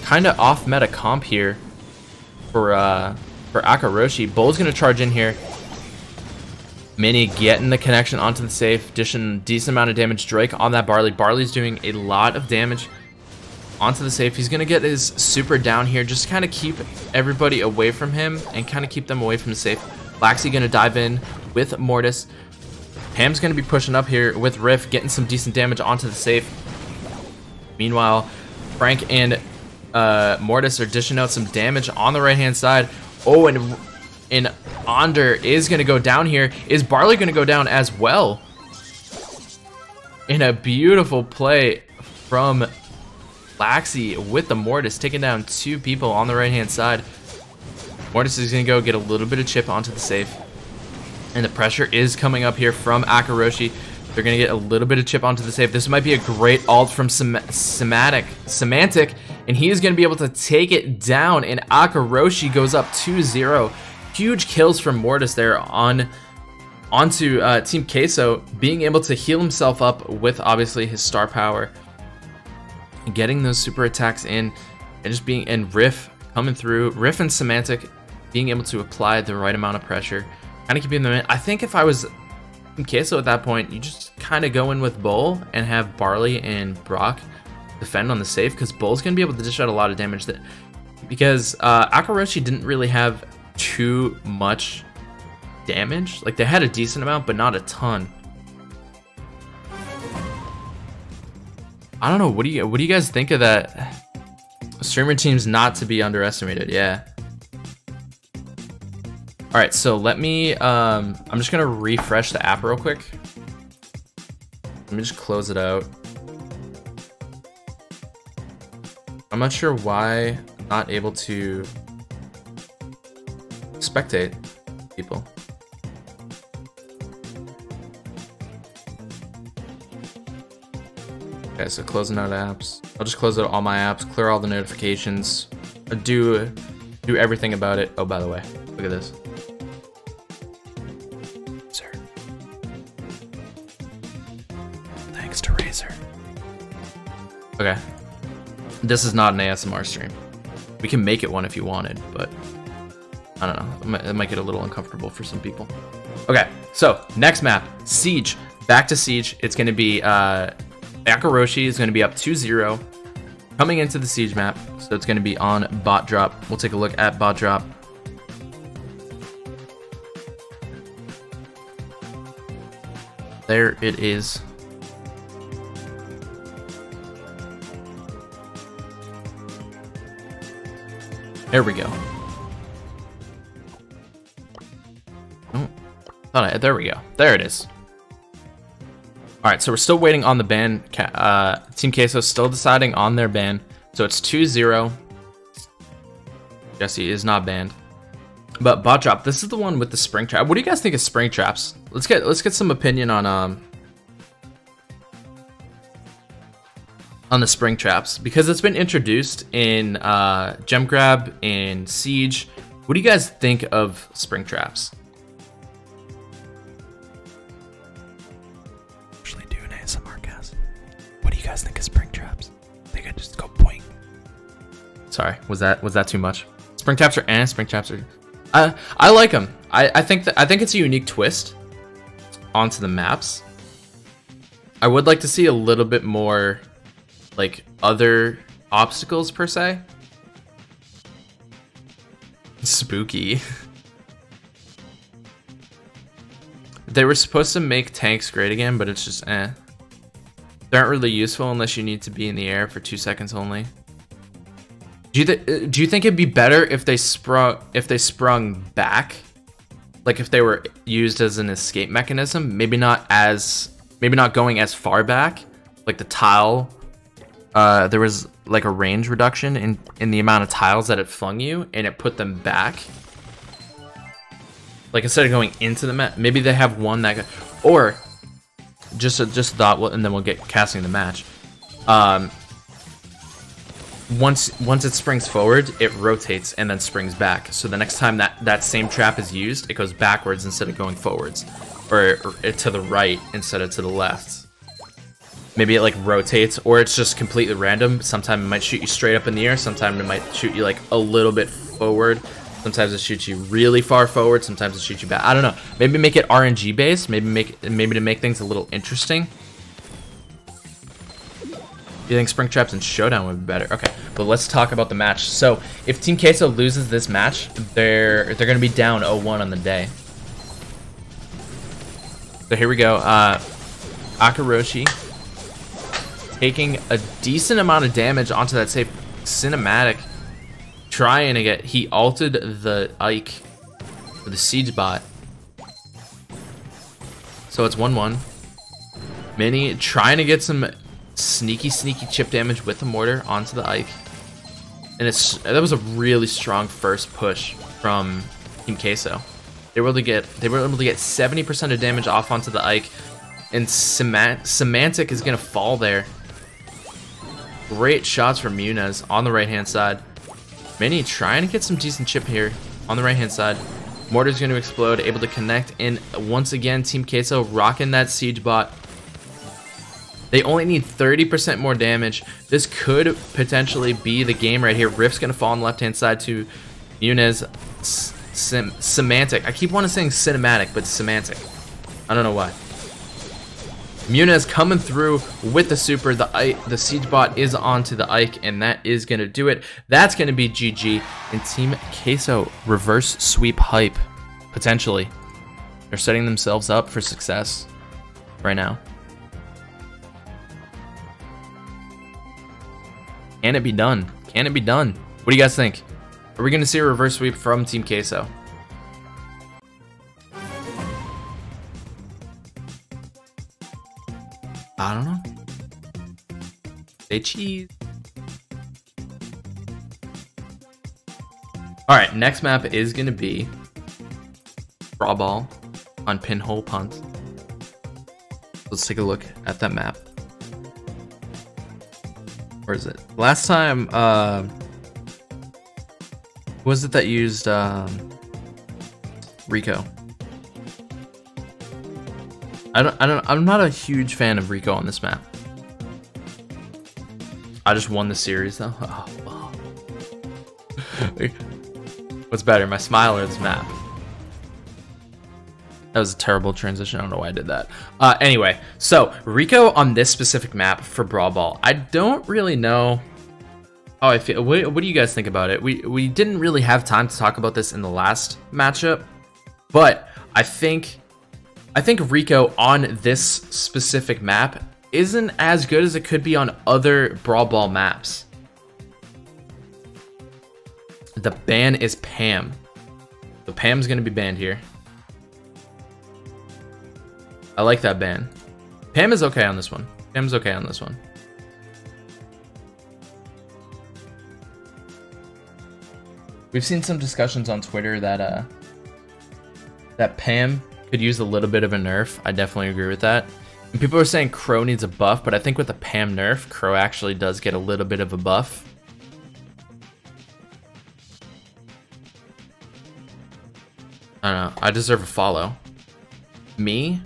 kind of off meta comp here for Akaroshi. Bull's gonna charge in here. Mini getting the connection onto the safe, dishing a decent amount of damage. Drake on that Barley. Barley's doing a lot of damage onto the safe. He's gonna get his super down here, just kind of keep everybody away from him and kind of keep them away from the safe. Laxi gonna dive in with Mortis. Pam's gonna be pushing up here with Riff, getting some decent damage onto the safe. Meanwhile, Frank and Mortis are dishing out some damage on the right-hand side. Oh, and Onder is going to go down here. Is Barley going to go down as well? In a beautiful play from Laxi with the Mortis, taking down 2 people on the right-hand side. Mortis is going to go get a little bit of chip onto the safe. And the pressure is coming up here from Akaroshi. They're going to get a little bit of chip onto the safe. This might be a great ult from Semantic, and he is going to be able to take it down, and Akaroshi goes up 2-0. Huge kills from Mortis there onto Team Queso, being able to heal himself up with obviously his star power, getting those super attacks in, and just being, and Riff coming through. Riff and Semantic being able to apply the right amount of pressure, kind of keeping them in. I think if I was Team Queso at that point, you just kind of go in with Bull and have Barley and Brock defend on the safe, because Bull's going to be able to dish out a lot of damage. Because Akaroshi didn't really have too much damage. Like, they had a decent amount, but not a ton. I don't know. What do you guys think of that? Streamer teams not to be underestimated. Yeah. All right, so let me, I'm just gonna refresh the app real quick. Let me just close it out. I'm not sure why I'm not able to spectate people. Okay, so closing out apps. I'll just close out all my apps, clear all the notifications, do everything about it. Oh, by the way, look at this. Thanks to Razer. Okay. This is not an ASMR stream. We can make it one if you wanted, but I don't know. It might get a little uncomfortable for some people. Okay, so next map, Siege. Back to Siege. It's going to be Akaroshi is going to be up 2-0 coming into the Siege map. So it's going to be on bot drop. We'll take a look at bot drop. There it is. There we go. Oh, there we go. There it is. All right, so we're still waiting on the ban. Team Queso still deciding on their ban. So it's 2-0. Jesse is not banned. But bot drop, this is the one with the spring trap. What do you guys think of spring traps? Let's get some opinion on the spring traps, because it's been introduced in Gem Grab and Siege. What do you guys think of spring traps? Actually do an ASMR cast. What do you guys think of spring traps? I think I just go boing. Sorry, was that too much? Spring traps are spring traps are. I like them. I think it's a unique twist onto the maps. I would like to see a little bit more, like, other obstacles per se. Spooky. They were supposed to make tanks great again, but it's just eh. They aren't really useful unless you need to be in the air for 2 seconds only. Do you think it'd be better if they sprung back? Like if they were used as an escape mechanism? Maybe not going as far back. Like the tile, there was like a range reduction in the amount of tiles that it flung you, and it put them back. Like instead of going into the map, maybe they have one that, or just a thought, and then we'll get casting the match. Once it springs forward, it rotates and then springs back. So the next time that same trap is used, it goes backwards instead of going forwards, or to the right instead of to the left. Maybe it like rotates, or it's just completely random. Sometimes it might shoot you straight up in the air. Sometimes it might shoot you like a little bit forward. Sometimes it shoots you really far forward. Sometimes it shoots you back. I don't know. Maybe make it RNG based. Maybe to make things a little interesting. You think Springtraps and Showdown would be better? Okay, but let's talk about the match. So if Team Queso loses this match, they're gonna be down 0-1 on the day. So here we go. Akaroshi taking a decent amount of damage onto that safe cinematic. Trying to get, he ulted the Ike for the siege bot. So it's 1-1. Mini trying to get some sneaky chip damage with the mortar onto the Ike. And that was a really strong first push from Team Queso. They were able to get 70% of damage off onto the Ike, and Semantic is gonna fall there. Great shots from Munez on the right hand side. Mini trying to get some decent chip here on the right hand side. Mortar's going to explode, able to connect, and once again Team Queso rocking that siege bot. They only need 30% more damage. This could potentially be the game right here. Rift's going to fall on the left hand side to Munez. Semantic. I keep wanting to say cinematic, but Semantic. I don't know why. Munez coming through with the super. The siege bot is onto the Ike, and that is going to do it. That's going to be GG. And Team Queso reverse sweep hype, potentially. They're setting themselves up for success right now. Can it be done? Can it be done? What do you guys think? Are we going to see a reverse sweep from Team Queso? I don't know. Say cheese. Alright, next map is going to be Brawl Ball on Pinhole Punt. Let's take a look at that map. Where is it? Last time, who was it that used Rico? I'm not a huge fan of Rico on this map. I just won the series though. Oh. What's better, my smile or this map? That was a terrible transition. I don't know why I did that. Anyway, so Rico on this specific map for Brawl Ball. I don't really know how I feel. What do you guys think about it? We didn't really have time to talk about this in the last matchup, but I think Rico on this specific map isn't as good as it could be on other Brawl Ball maps. The ban is Pam. So Pam's gonna be banned here. I like that ban. Pam is okay on this one. Pam's okay on this one. We've seen some discussions on Twitter that that Pam could use a little bit of a nerf. I definitely agree with that. And people are saying Crow needs a buff, but I think with the Pam nerf, Crow actually does get a little bit of a buff. I don't know. I deserve a follow. Me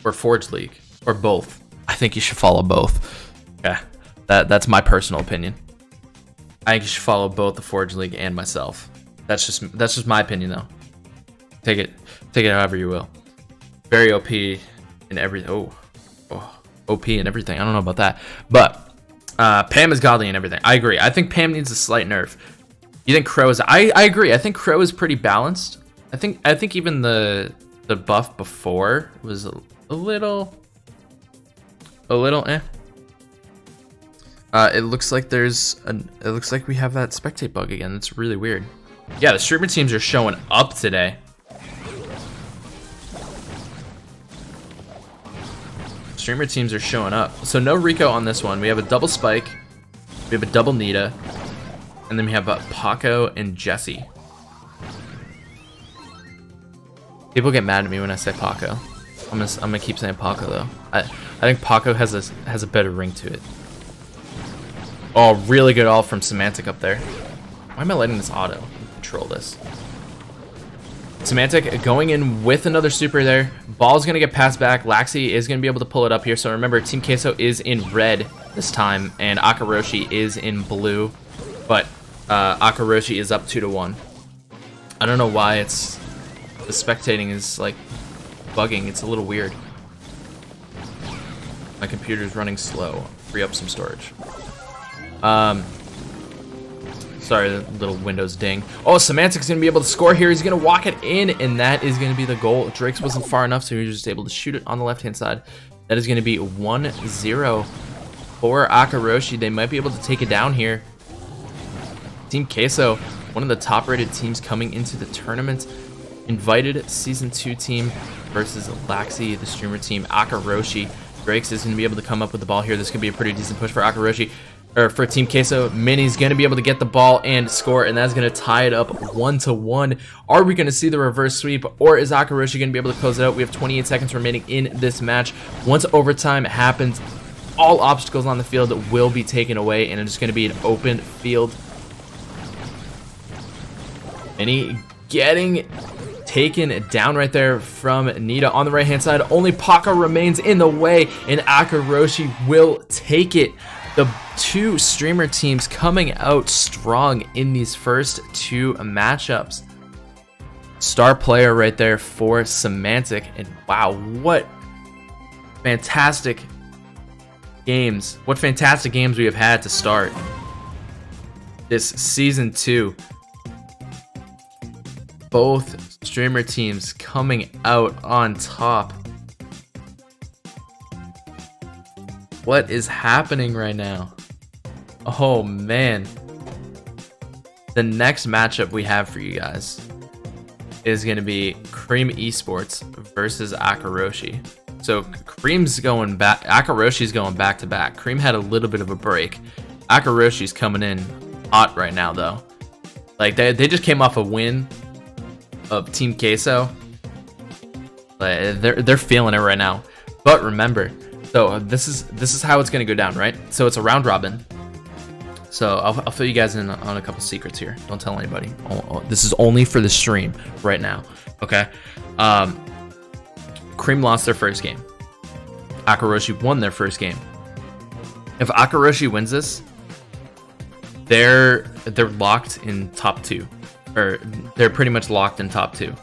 or Forge League or both? I think you should follow both. Yeah, that's my personal opinion. I think you should follow both the Forge League and myself. That's just my opinion though. Take it however you will. Very OP in every. Oh, OP and everything. I don't know about that. But Pam is godly and everything. I agree. I think Pam needs a slight nerf. You think Crow is... I agree. I think Crow is pretty balanced. I think even the buff before was a little eh. It looks like it looks like we have that spectate bug again. It's really weird. Yeah, the streamer teams are showing up today. Streamer teams are showing up. So no Rico on this one. We have a double Spike. We have a double Nita. And then we have Paco and Jesse. People get mad at me when I say Paco. I'm gonna keep saying Paco though. I think Paco has a better ring to it. Oh, really good ult from Semantic up there. Why am I letting this auto control this? Semantic going in with another super there. Ball's gonna get passed back. Laxi is gonna be able to pull it up here. So remember, Team Queso is in red this time, and Akaroshi is in blue. But Akaroshi is up 2-1. I don't know why the spectating is like bugging. It's a little weird. My computer's running slow. Free up some storage. Sorry, the little Windows ding. Oh, Semantic's gonna be able to score here. He's gonna walk it in, and that is gonna be the goal. Drake's wasn't far enough, so he was just able to shoot it on the left-hand side. That is gonna be 1-0 for Akaroshi. They might be able to take it down here. Team Queso, one of the top-rated teams coming into the tournament. Invited Season 2 team versus Laxi, the streamer team. Akaroshi. Drake's is gonna be able to come up with the ball here. This could be a pretty decent push for Akaroshi. Or for Team Queso. Minnie's going to be able to get the ball and score, and that's going to tie it up 1-1. Are we going to see the reverse sweep, or is Akaroshi going to be able to close it out? We have 28 seconds remaining in this match. Once overtime happens, all obstacles on the field will be taken away, and it's going to be an open field. Minnie getting taken down right there from Nita on the right-hand side. Only Paco remains in the way, and Akaroshi will take it. The two streamer teams coming out strong in these first two matchups. Star player right there for Semantic, and wow, what fantastic games. What fantastic games we have had to start this Season 2. Both streamer teams coming out on top. What is happening right now? Oh man. The next matchup we have for you guys is going to be Cream Esports versus Akaroshi. So Cream's going back, Akaroshi's going back to back. Cream had a little bit of a break. Akaroshi's coming in hot right now though. Like they just came off a win of Team Queso. They're feeling it right now. But remember, so this is how it's gonna go down, right? So it's a round robin. So I'll fill you guys in on a couple secrets here. Don't tell anybody. This is only for the stream right now. Okay. Cream lost their first game. Akaroshi won their first game. If Akaroshi wins this, they're locked in top 2, or they're pretty much locked in top 2,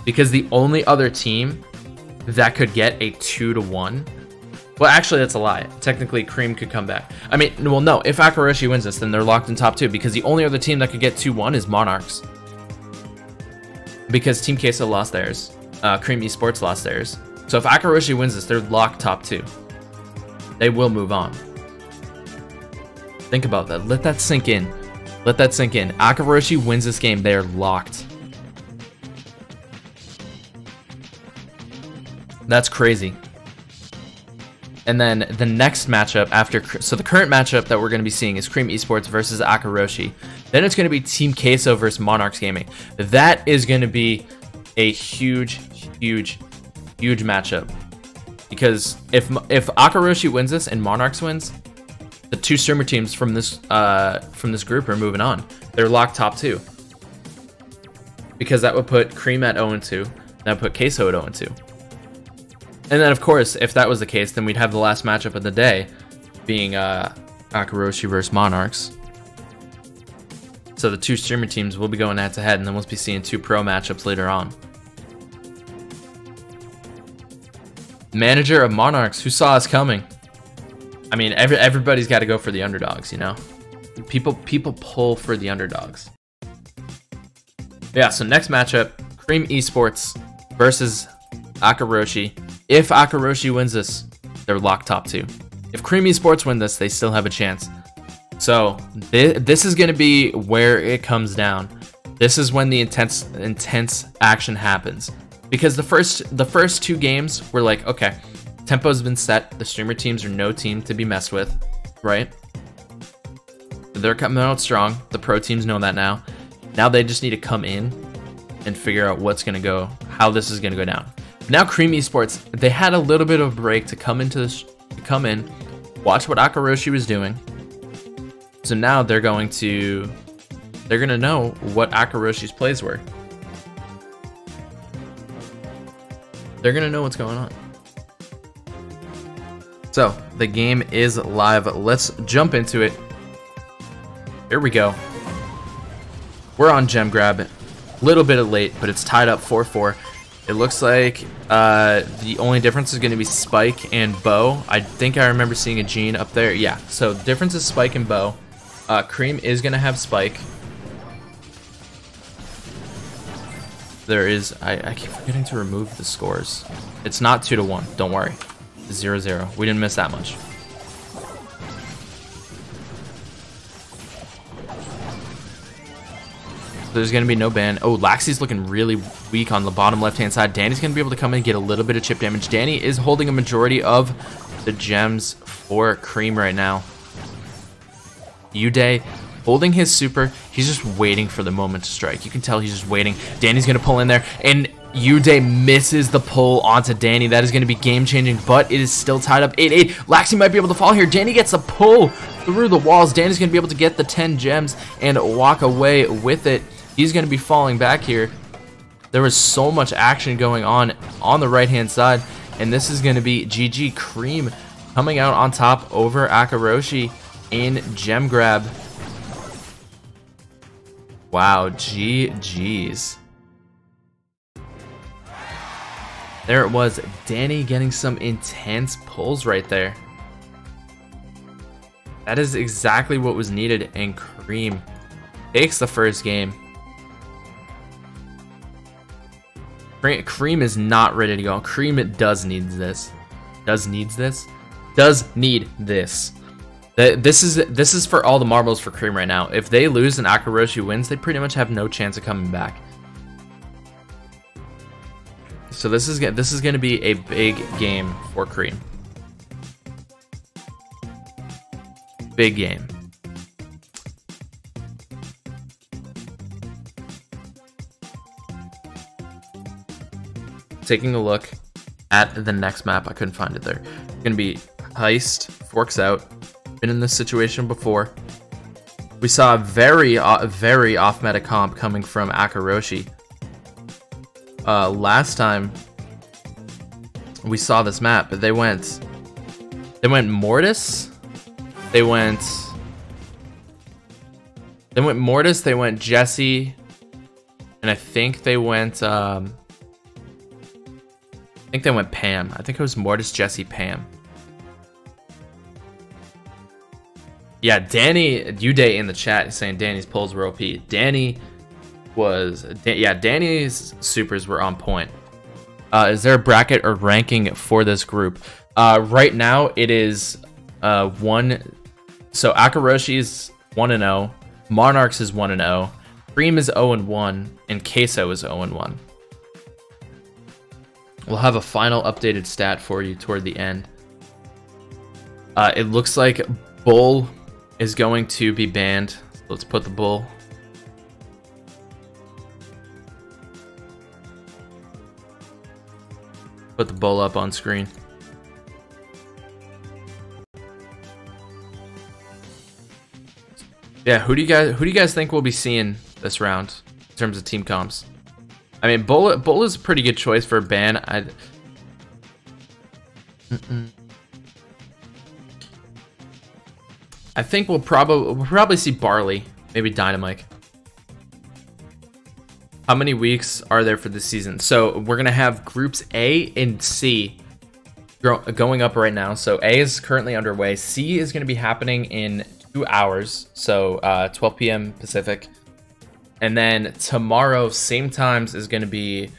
because the only other team that could get a 2-1. Well, actually, that's a lie. Technically, Cream could come back. I mean, well, no. If Akaroshi wins this, then they're locked in top 2, because the only other team that could get 2-1 is Monarchs. Because Team Queso lost theirs. Cream Esports lost theirs. So if Akaroshi wins this, they're locked top 2. They will move on. Think about that. Let that sink in. Let that sink in. Akaroshi wins this game, they're locked. That's crazy. And then the next matchup after, so the current matchup that we're going to be seeing is Cream Esports versus Akaroshi. Then it's going to be Team Queso versus Monarchs Gaming. That is going to be a huge matchup, because if Akaroshi wins this and Monarchs wins, the two streamer teams from this group are moving on. They're locked top 2, because that would put Cream at 0-2. That would put Queso at 0-2. And then, of course, if that was the case, then we'd have the last matchup of the day being Akaroshi versus Monarchs. So the two streamer teams will be going head-to-head, and then we'll be seeing 2 pro matchups later on. Manager of Monarchs, who saw us coming? I mean, everybody's got to go for the underdogs, you know? People pull for the underdogs. Yeah, so next matchup, Cream Esports versus Akaroshi. If Akaroshi wins this, they're locked top 2. If Cream Esports win this, they still have a chance. So this is going to be where it comes down. This is when the intense action happens. Because the first 2 games were like, okay, tempo's been set. The streamer teams are no team to be messed with, right? They're coming out strong. The pro teams know that now. Now they just need to come in and figure out what's going to go, how this is going to go down. Now Cream Esports, they had a little bit of a break to come into this, watch what Akaroshi was doing. So now they're going to know what Akaroshi's plays were. They're going to know what's going on. So the game is live. Let's jump into it. Here we go. We're on Gem Grab. A little bit late, but it's tied up 4-4. It looks like the only difference is going to be Spike and Bo. I think I remember seeing a Gene up there. Yeah, so the difference is Spike and Bo. Cream is going to have Spike. There is... I keep forgetting to remove the scores. It's not 2-1. Don't worry. 0-0. We didn't miss that much. There's going to be no ban. Oh, Laxy's looking really weak on the bottom left-hand side. Danny's going to be able to come in and get a little bit of chip damage. Danny is holding a majority of the gems for Cream right now. Uday holding his super. He's just waiting for the moment to strike. You can tell he's just waiting. Danny's going to pull in there, and Uday misses the pull onto Danny. That is going to be game-changing, but it is still tied up 8-8. Laxy might be able to fall here. Danny gets a pull through the walls. Danny's going to be able to get the 10 gems and walk away with it. He's going to be falling back here. There was so much action going on the right-hand side, and this is going to be GG. Cream coming out on top over Akaroshi in Gem Grab. Wow, GG's. There it was. Danny getting some intense pulls right there. That is exactly what was needed, and Cream takes the first game. Cream is not ready to go. Cream does need this. Does need this. This is for all the marbles for Cream right now. If they lose and Akaroshi wins, they pretty much have no chance of coming back. So this is going to be a big game for Cream. Big game. Taking a look at the next map, I couldn't find it there. It's gonna be Heist, Forks Out. Been in this situation before. We saw a very off-meta comp coming from Akaroshi. Last time we saw this map, but they went Mortis. They went Mortis. They went Jesse, and I think they went. I think they went Pam. I think it was Mortis, Jesse, Pam. Yeah, Danny, Uday in the chat is saying Danny's pulls were OP. Danny's supers were on point. Is there a bracket or ranking for this group? Right now it is 1. So Akaroshi's 1-0, Monarchs is 1-0, Cream is 0-1, and Queso is 0-1. We'll have a final updated stat for you toward the end. It looks like Bull is going to be banned. So let's put the Bull. Put the Bull up on screen. Yeah, who do you guys think we'll be seeing this round in terms of team comps? I mean, Bull is a pretty good choice for a ban. I think we'll probably see Barley, maybe Dynamite. How many weeks are there for this season? So we're gonna have groups A and C going up right now. So A is currently underway. C is going to be happening in 2 hours, so 12 p.m. Pacific. And then tomorrow, same times, is going to be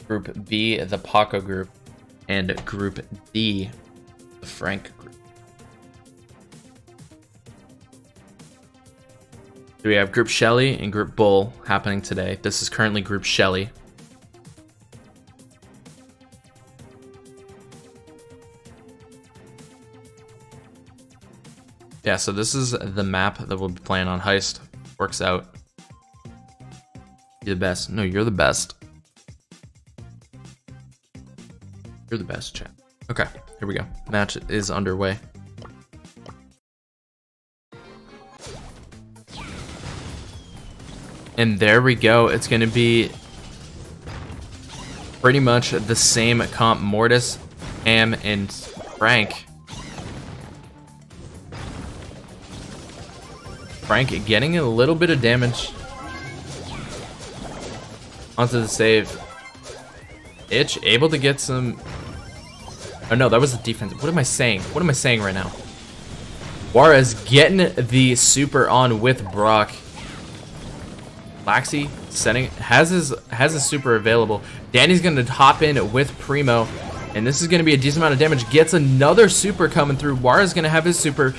Group B, the Paco group, and Group D, the Frank group. So we have Group Shelly and Group Bull happening today. This is currently Group Shelly. Yeah, so this is the map that we'll be playing on. Heist works out. You're the best. No, you're the best. You're the best, chat. Okay, here we go. Match is underway. And there we go. It's going to be pretty much the same comp. Mortis, Am, and Frank. Frank getting a little bit of damage onto the save. Itch able to get some... Oh no, that was the defense. What am I saying? What am I saying right now? Juarez getting the super on with Brock. Laxi setting has his super available. Danny's gonna hop in with Primo, and this is gonna be a decent amount of damage. Gets another super coming through. Juarez gonna have his super.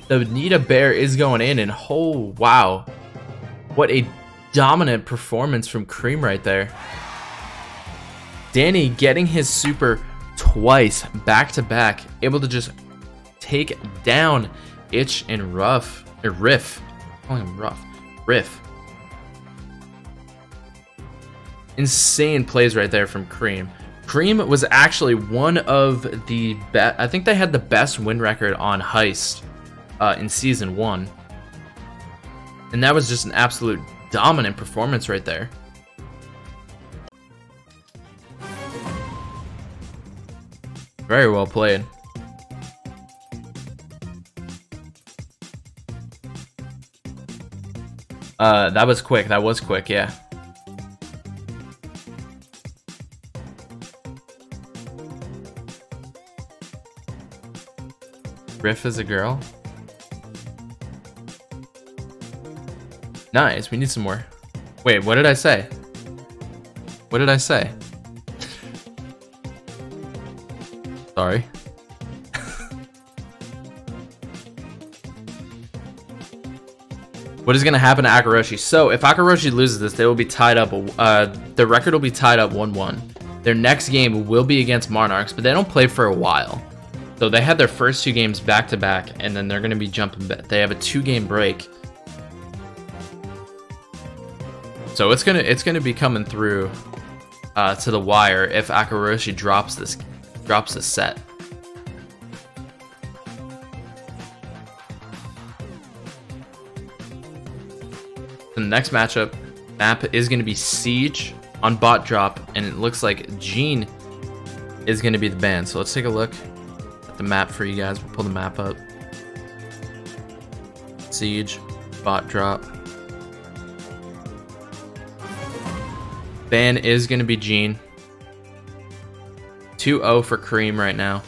The Nita Bear is going in, and oh wow, what a dominant performance from Cream right there. Danny getting his super twice back to back, able to just take down Itch and Riff. I'm calling him Ruff. Riff. Insane plays right there from Cream. Cream was actually one of the best. I think they had the best win record on Heist in Season 1. And that was just an absolute dominant performance right there. Very well played. That was quick. That was quick, yeah. Riff is a girl. Nice, we need some more. Wait, what did I say? What did I say? Sorry. What is going to happen to Akaroshi? So, if Akaroshi loses this, they will be tied up. The record will be tied up 1-1. Their next game will be against Monarchs, but they don't play for a while. So they had their first 2 games back to back, and then they're going to be jumping back. They have a 2-game break. So it's gonna be coming through to the wire if Akaroshi drops this set. The next matchup map is going to be Siege on bot drop, and it looks like Gene is going to be the ban. So let's take a look at the map for you guys. We'll pull the map up. Siege, bot drop. Ban is going to be Gene. 2-0 for Cream right now.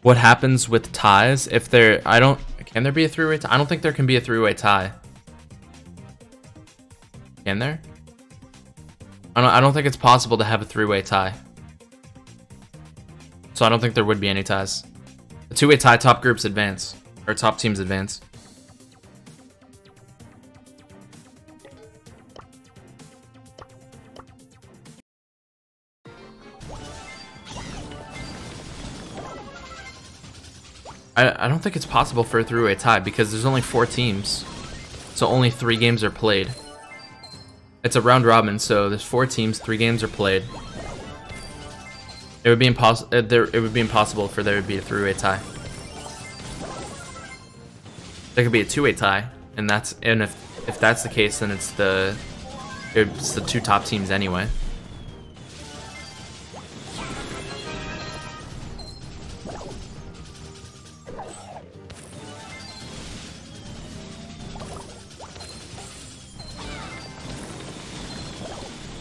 What happens with ties if there? Can there be a 3-way tie? I don't think there can be a 3-way tie. Can there? I don't think it's possible to have a 3-way tie. So I don't think there would be any ties. A 2-way tie, top groups advance, or top teams advance. I don't think it's possible for a 3-way tie because there's only 4 teams, so only 3 games are played. It's a round robin, so there's 4 teams, 3 games are played. It would be impossible for there to be a 3-way tie. There could be a 2-way tie, and if that's the case, then it's the 2 top teams anyway.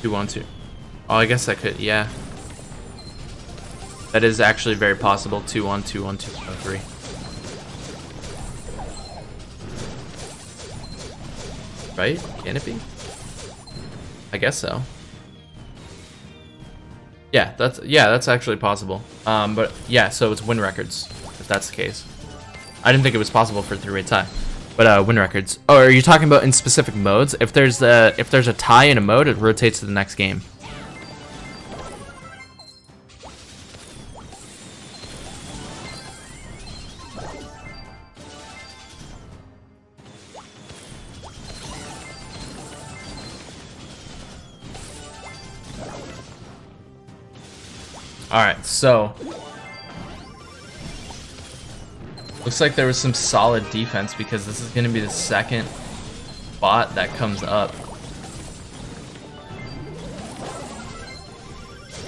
2-1-2. Oh, I guess I could, yeah. That is actually very possible. 2-1, 2-1, 2-1, 3. Right? Can it be? I guess so. Yeah, that's actually possible. But yeah, so it's win records if that's the case. I didn't think it was possible for a 3-way tie, but win records. Oh, are you talking about in specific modes? If there's a tie in a mode, it rotates to the next game. Alright, so looks like there was some solid defense because this is going to be the second bot that comes up.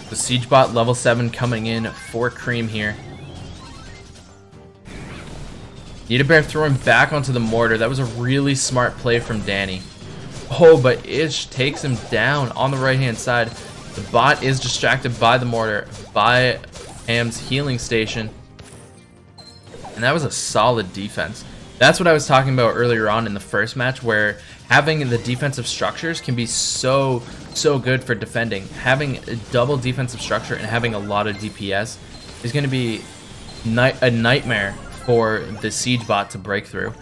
The Siege bot level 7 coming in for Cream here. Nidabear throwing back onto the mortar. That was a really smart play from Danny. Oh, but Ish takes him down on the right-hand side. The bot is distracted by the mortar, by Ham's healing station. And that was a solid defense. That's what I was talking about earlier on in the first match, where having the defensive structures can be so good for defending. Having a double defensive structure and having a lot of DPS is going to be a nightmare for the Siege bot to break through.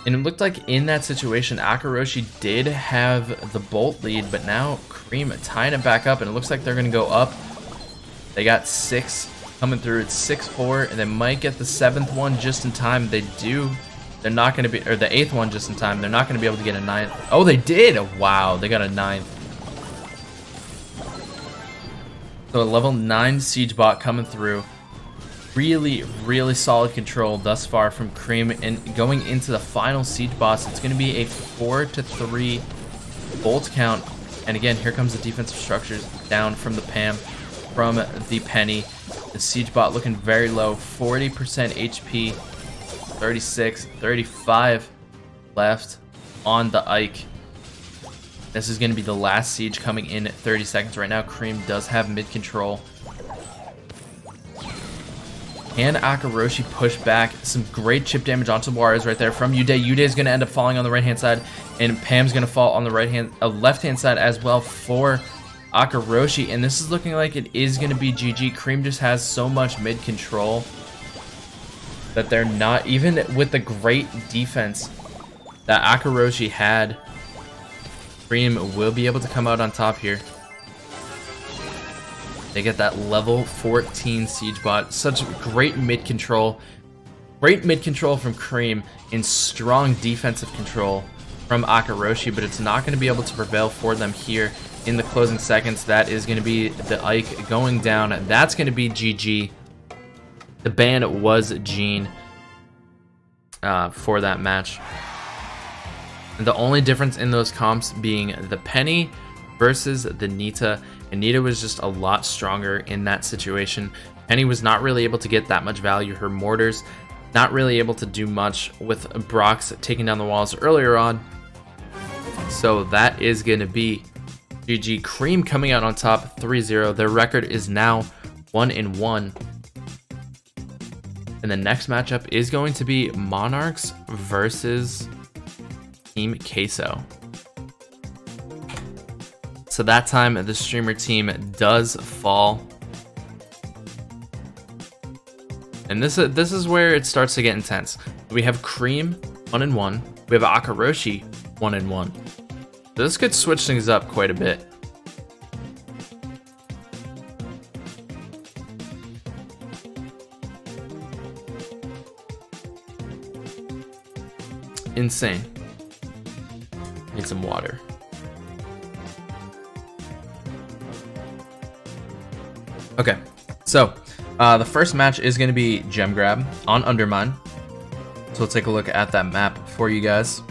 And it looked like in that situation, Akaroshi did have the Bolt lead, but now Cream tying it back up, and it looks like they're going to go up. They got 6 coming through. It's 6-4, and they might get the 7th one just in time. They do. They're not going to be, or the 8th one just in time. They're not going to be able to get a 9th. Oh, they did! Wow, they got a 9th. So a level 9 Siege bot coming through. Really solid control thus far from Cream, and going into the final Siege boss, it's going to be a 4-3 bolt count. And again, here comes the defensive structures down from the Pam, from the Penny. The Siege bot looking very low, 40% HP, 36, 35 left on the Ike. This is going to be the last Siege coming in at 30 seconds. Right now, Cream does have mid control. Can Akaroshi push back? Some great chip damage onto Juarez right there from Uday. Uday is going to end up falling on the right-hand side, and Pam's going to fall on the left-hand side as well for Akaroshi. And this is looking like it is going to be GG. Cream just has so much mid-control that they're not, even with the great defense that Akaroshi had, Cream will be able to come out on top here. They get that level 14 Siege bot. Such great mid control. Great mid control from Cream and strong defensive control from Akaroshi, but it's not going to be able to prevail for them here in the closing seconds. That is going to be the Ike going down. That's going to be GG. The ban was Gene for that match. And the only difference in those comps being the Penny versus the Nita. And Nita was just a lot stronger in that situation. Penny was not really able to get that much value. Her mortars not really able to do much with Brock's taking down the walls earlier on. So that is going to be GG. Cream coming out on top 3-0. Their record is now 1-1. And the next matchup is going to be Monarchs versus Team Queso. So that time the streamer team does fall. And this is where it starts to get intense. We have Cream 1-1. We have Akaroshi 1-1. So this could switch things up quite a bit. Insane. Need some water. Okay, so the first match is going to be Gem Grab on Undermine. So let's take a look at that map for you guys.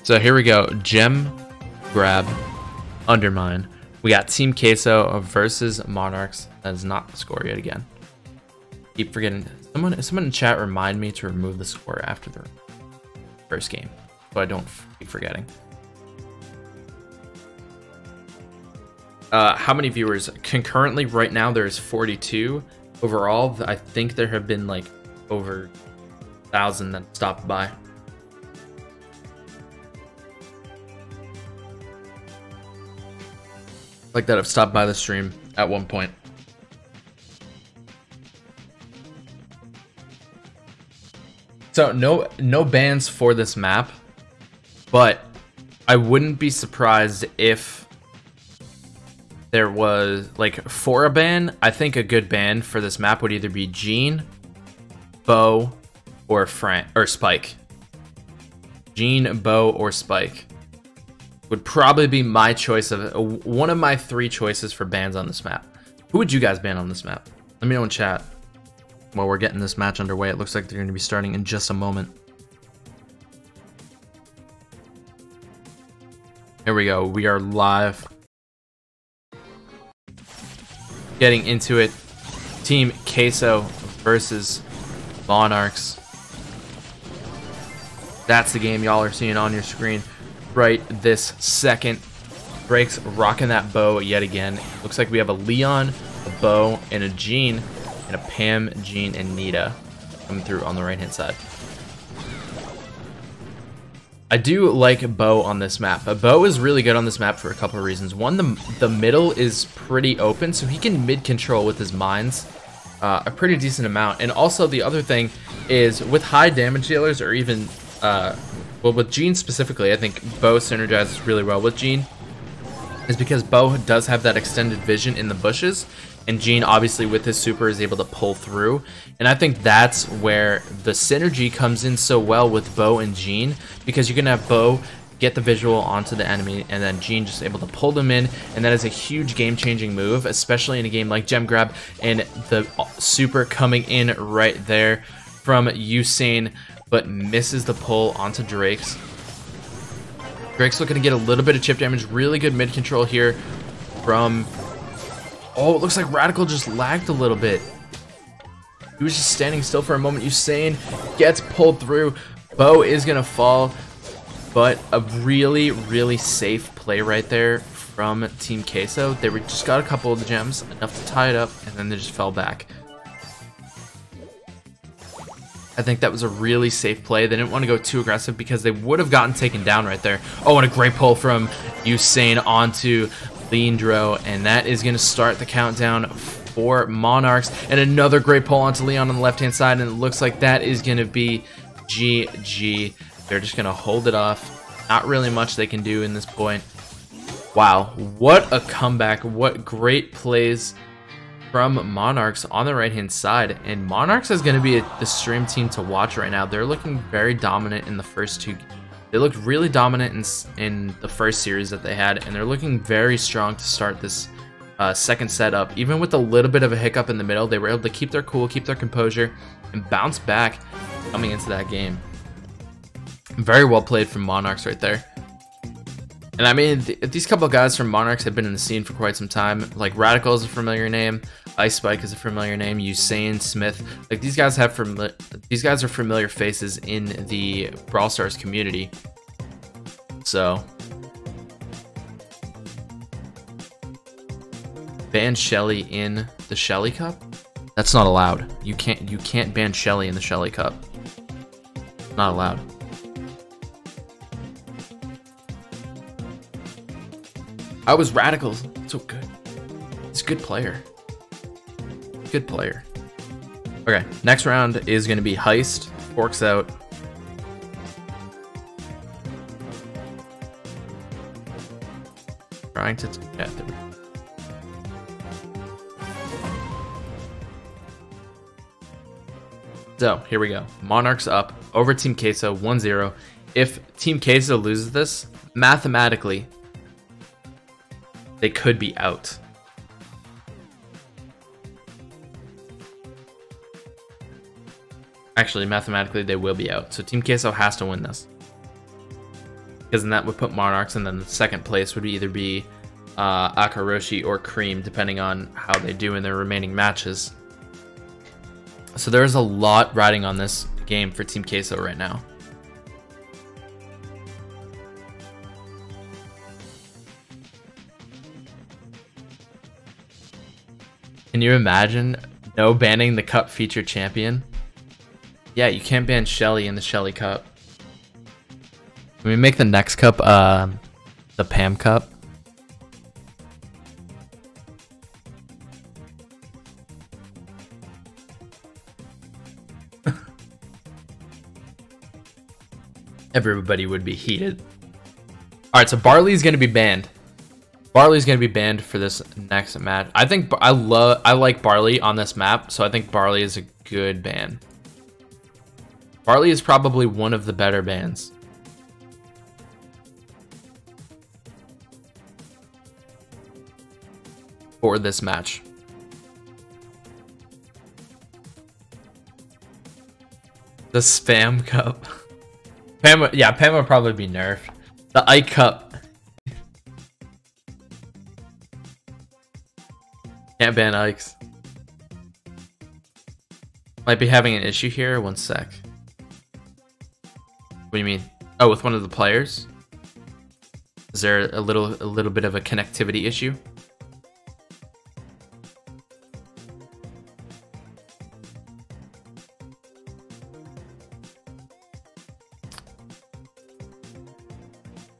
So here we go, Gem Grab Undermine. We got Team Queso versus Monarchs. That is not the score yet again. Keep forgetting Someone in chat remind me to remove the score after the first game, so I don't keep forgetting. How many viewers concurrently right now? There's 42 overall. I think there have been like over 1,000 that stopped by. Like that have stopped by the stream at one point. So no bans for this map, but I wouldn't be surprised if there was, like, for a ban. I think a good ban for this map would either be Gene, Bo, or Spike. Gene, Bo, or Spike would probably be my choice of one of my 3 choices for bans on this map. Who would you guys ban on this map? Let me know in chat. While we're getting this match underway, it looks like they're going to be starting in just a moment. Here we go. We are live. Getting into it. Team Queso versus Monarchs. That's the game y'all are seeing on your screen right this second. Drake's rocking that bow yet again. Looks like we have a Leon, a Bo, and a Gene. And a Pam, Gene, and Nita coming through on the right-hand side. I do like Bo on this map. Bo is really good on this map for a couple of reasons. One, the middle is pretty open, so he can mid-control with his mines a pretty decent amount. And also the other thing is with high damage dealers, or even, well, with Gene specifically, I think Bo synergizes really well with Gene, is because Bo does have that extended vision in the bushes. And Gene, obviously, with his super, is able to pull through. And I think that's where the synergy comes in so well with Bo and Gene, because you can have Bo get the visual onto the enemy, and then Gene just able to pull them in. And that is a huge game-changing move, especially in a game like Gem Grab, and the super coming in right there from Usain, but misses the pull onto Drake's. Drake's looking to get a little bit of chip damage. Really good mid-control here from... Oh, it looks like Radical just lagged a little bit. He was just standing still for a moment. Usain gets pulled through. Bo is going to fall, but a really, really safe play right there from Team Queso. They just got a couple of the gems, enough to tie it up, and then they just fell back. I think that was a really safe play. They didn't want to go too aggressive because they would have gotten taken down right there. Oh, and a great pull from Usain onto Leandro, and that is going to start the countdown for Monarchs. And another great pull onto Leon on the left-hand side, and it looks like that is going to be GG. They're just going to hold it off. Not really much they can do in this point. Wow, what a comeback. What great plays from Monarchs on the right-hand side. And Monarchs is going to be the stream team to watch right now. They're looking very dominant in the first 2 games. They looked really dominant in the first series that they had, and they're looking very strong to start this second setup. Even with a little bit of a hiccup in the middle, they were able to keep their cool, keep their composure, and bounce back coming into that game. Very well played from Monarchs right there. And I mean, these couple of guys from Monarchs have been in the scene for quite some time. Like, Radical is a familiar name. Ice Spike is a familiar name. Usain, Smith. Like, these guys are familiar faces in the Brawl Stars community. So, ban Shelly in the Shelly Cup? That's not allowed. You can't ban Shelly in the Shelly Cup. Not allowed. I was Radical. So good. He's a good player. Good player. Okay, next round is going to be Heist. Forks out. Trying to get there. So, here we go. Monarchs up over Team Queso 1-0. If Team Queso loses this, mathematically, they could be out. Actually, mathematically, they will be out. So Team Queso has to win this, because then that would put Monarchs, and then the second place would either be Akaroshi or Cream, depending on how they do in their remaining matches. So there's a lot riding on this game for Team Queso right now. Can you imagine no banning the Cup featured champion? Yeah, you can't ban Shelly in the Shelly Cup. Can we make the next cup the Pam Cup? Everybody would be heated. Alright, so Barley's gonna be banned. Barley's gonna be banned for this next match. I think I like Barley on this map, so I think Barley is a good ban. Barley is probably one of the better bans. For this match. The Spam Cup. Pam would probably be nerfed. The Ike Cup. Can't ban Ikes. Might be having an issue here. One sec. What do you mean? Oh, with one of the players? Is there a little bit of a connectivity issue?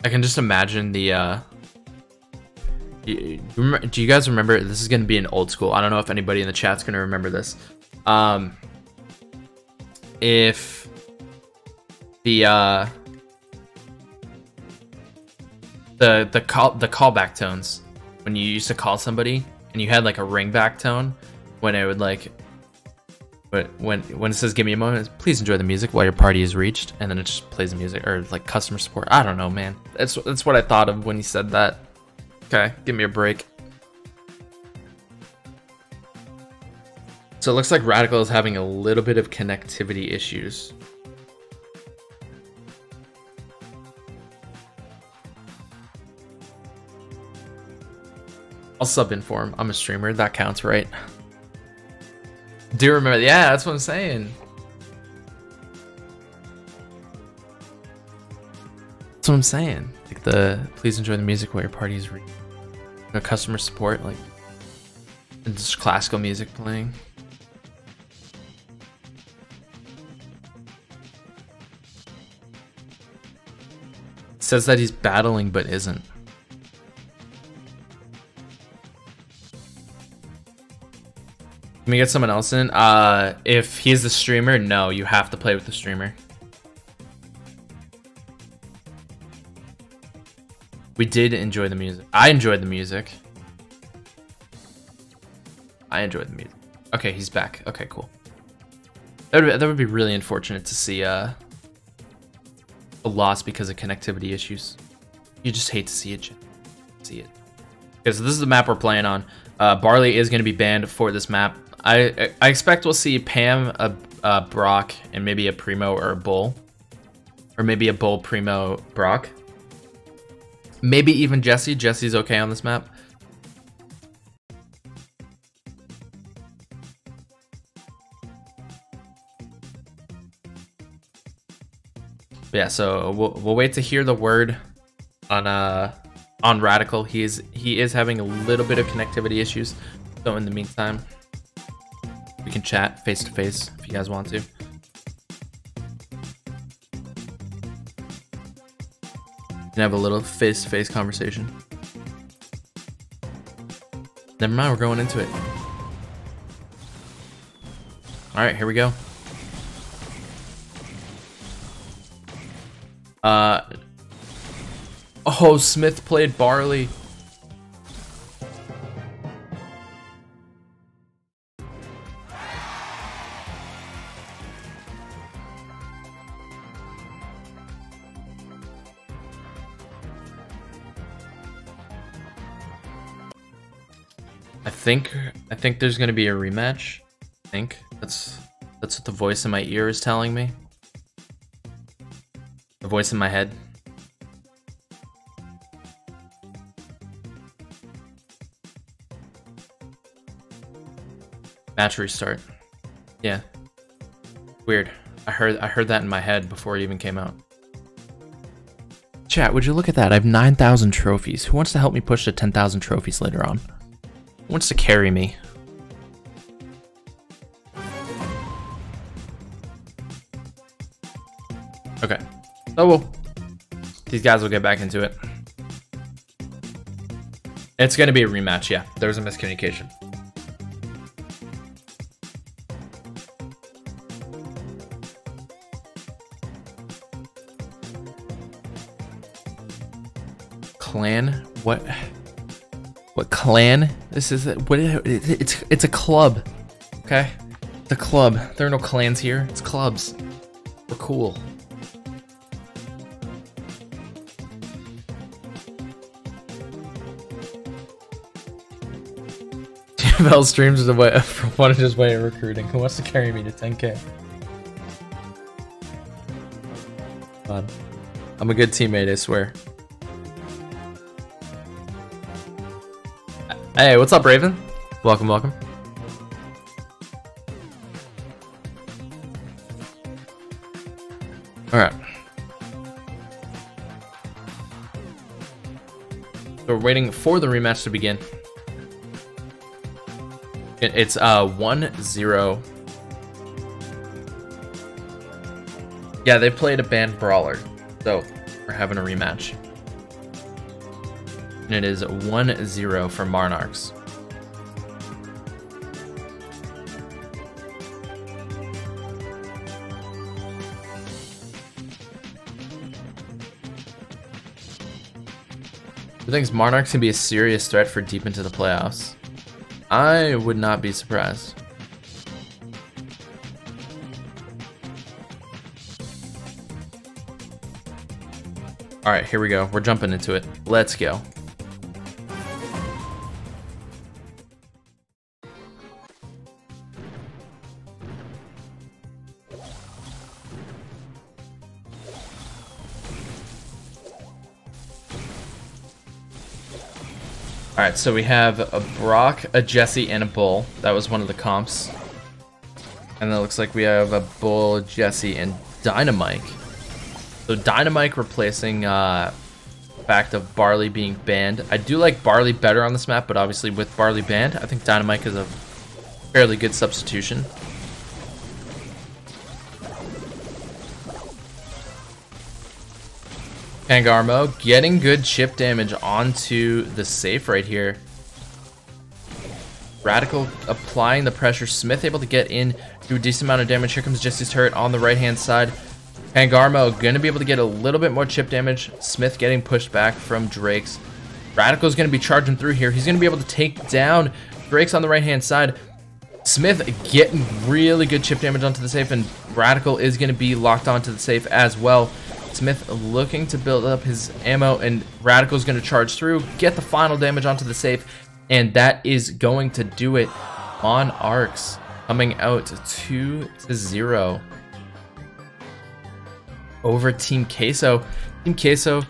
I can just imagine the do you guys remember, this is going to be an old school, I don't know if anybody in the chat's going to remember this, if the callback tones, when you used to call somebody and you had like a ringback tone, when it would like, when it says give me a moment, please enjoy the music while your party is reached, and then it just plays the music, or like customer support. I don't know, man. That's what I thought of when you said that. Okay, give me a break. So it looks like Radical is having a little bit of connectivity issues. I'll sub in for him. I'm a streamer. That counts, right? Do you remember? Yeah, that's what I'm saying. That's what I'm saying. Like the please enjoy the music while your party is reading. No customer support, like, and just classical music playing. It says that he's battling but isn't. Can we get someone else in? If he's the streamer, no, you have to play with the streamer. We did enjoy the music. I enjoyed the music. I enjoyed the music. Okay, he's back. Okay, cool. That would be really unfortunate to see a loss because of connectivity issues. You just hate to see it. Okay, so this is the map we're playing on. Barley is going to be banned for this map. I expect we'll see Pam, a Brock, and maybe a Primo or a Bull. Or maybe a Bull, Primo, Brock. Maybe even Jesse. Jesse's okay on this map. But yeah, so we'll wait to hear the word on Radical. He is having a little bit of connectivity issues. So in the meantime, we can chat face to face if you guys want to. And have a little face-to-face conversation. Never mind, we're going into it. Alright, here we go. Oh, Smith played Barley. I think there's gonna be a rematch. I think that's what the voice in my ear is telling me. The voice in my head. Match restart. Yeah. Weird. I heard that in my head before it even came out. Chat, would you look at that? I have 9,000 trophies. Who wants to help me push to 10,000 trophies later on? Who wants to carry me? Okay. Oh well. These guys will get back into it. It's going to be a rematch, yeah. There was a miscommunication. Clan? What clan? This is what? It's a club. Okay? It's a club. There are no clans here. It's clubs. We're cool. Bell streams is away from one of his way of recruiting. Who wants to carry me to 10K? God. I'm a good teammate, I swear. Hey, what's up, Raven? Welcome, welcome. Alright. So we're waiting for the rematch to begin. It's 1-0. Yeah, they played a banned brawler, so we're having a rematch. And it is 1-0 for Monarchs. Who thinks Monarchs can be a serious threat for deep into the playoffs? I would not be surprised. All right, here we go. We're jumping into it. Let's go. Alright, so we have a Brock, a Jesse, and a Bull. That was one of the comps. And then it looks like we have a Bull, Jesse, and Dynamike. So Dynamike replacing fact of Barley being banned. I do like Barley better on this map, but obviously with Barley banned, I think Dynamike is a fairly good substitution. Pangarmo getting good chip damage onto the safe right here. Radical applying the pressure. Smith able to get in, do a decent amount of damage. Here comes Jesse's turret on the right hand side. Pangarmo gonna be able to get a little bit more chip damage. Smith getting pushed back from Drake's. Radical's gonna be charging through here. He's gonna be able to take down Drake's on the right hand side. Smith getting really good chip damage onto the safe, and Radical is gonna be locked onto the safe as well. Smith looking to build up his ammo, and Radical's going to charge through, get the final damage onto the safe, and that is going to do it. Monarchs coming out 2-0 over Team Queso. Team Queso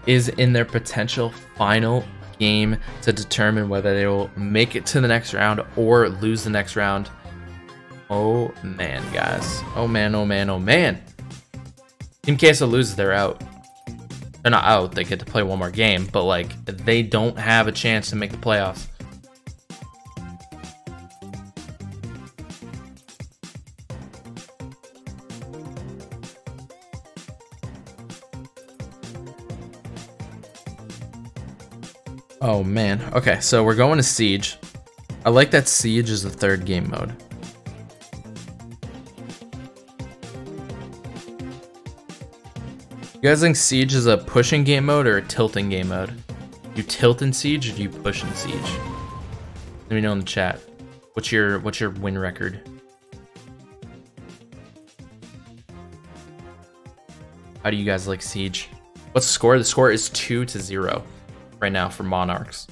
is in their potential final game to determine whether they will make it to the next round or lose the next round. Oh man, guys. Oh man, oh man, oh man. Team Queso loses, they're out. They're not out, they get to play one more game, but like, they don't have a chance to make the playoffs. Oh man, okay, so we're going to Siege. I like that Siege is the third game mode. You guys think Siege is a pushing game mode or a tilting game mode? Do you tilt in Siege or do you push in Siege? Let me know in the chat. What's your win record? How do you guys like Siege? What's the score? The score is 2-0 right now for Monarchs.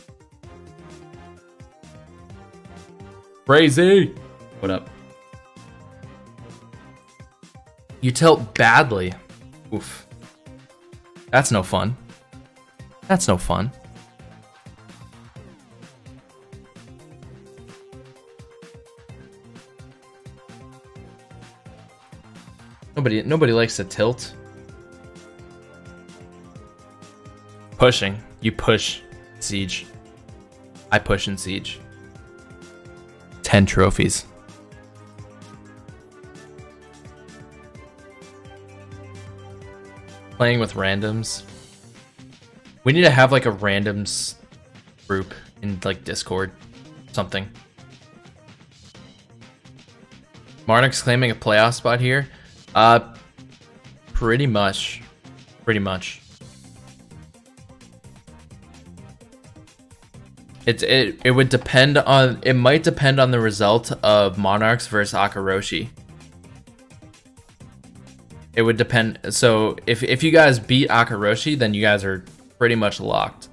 Crazy! What up? You tilt badly. Oof. That's no fun. That's no fun. Nobody likes to tilt. Pushing. You push Siege. I push in Siege. 10 trophies. Playing with randoms. We need to have like a randoms group in like Discord. Something. Marnox claiming a playoff spot here. Pretty much. Pretty much. It would depend on, it might depend on the result of Monarchs versus Akaroshi. It would depend. So if you guys beat Akaroshi, then you guys are pretty much locked.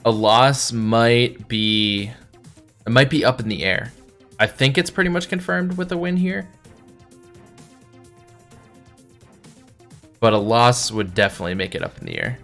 A loss might be, it might be up in the air. I think it's pretty much confirmed with a win here. But a loss would definitely make it up in the air.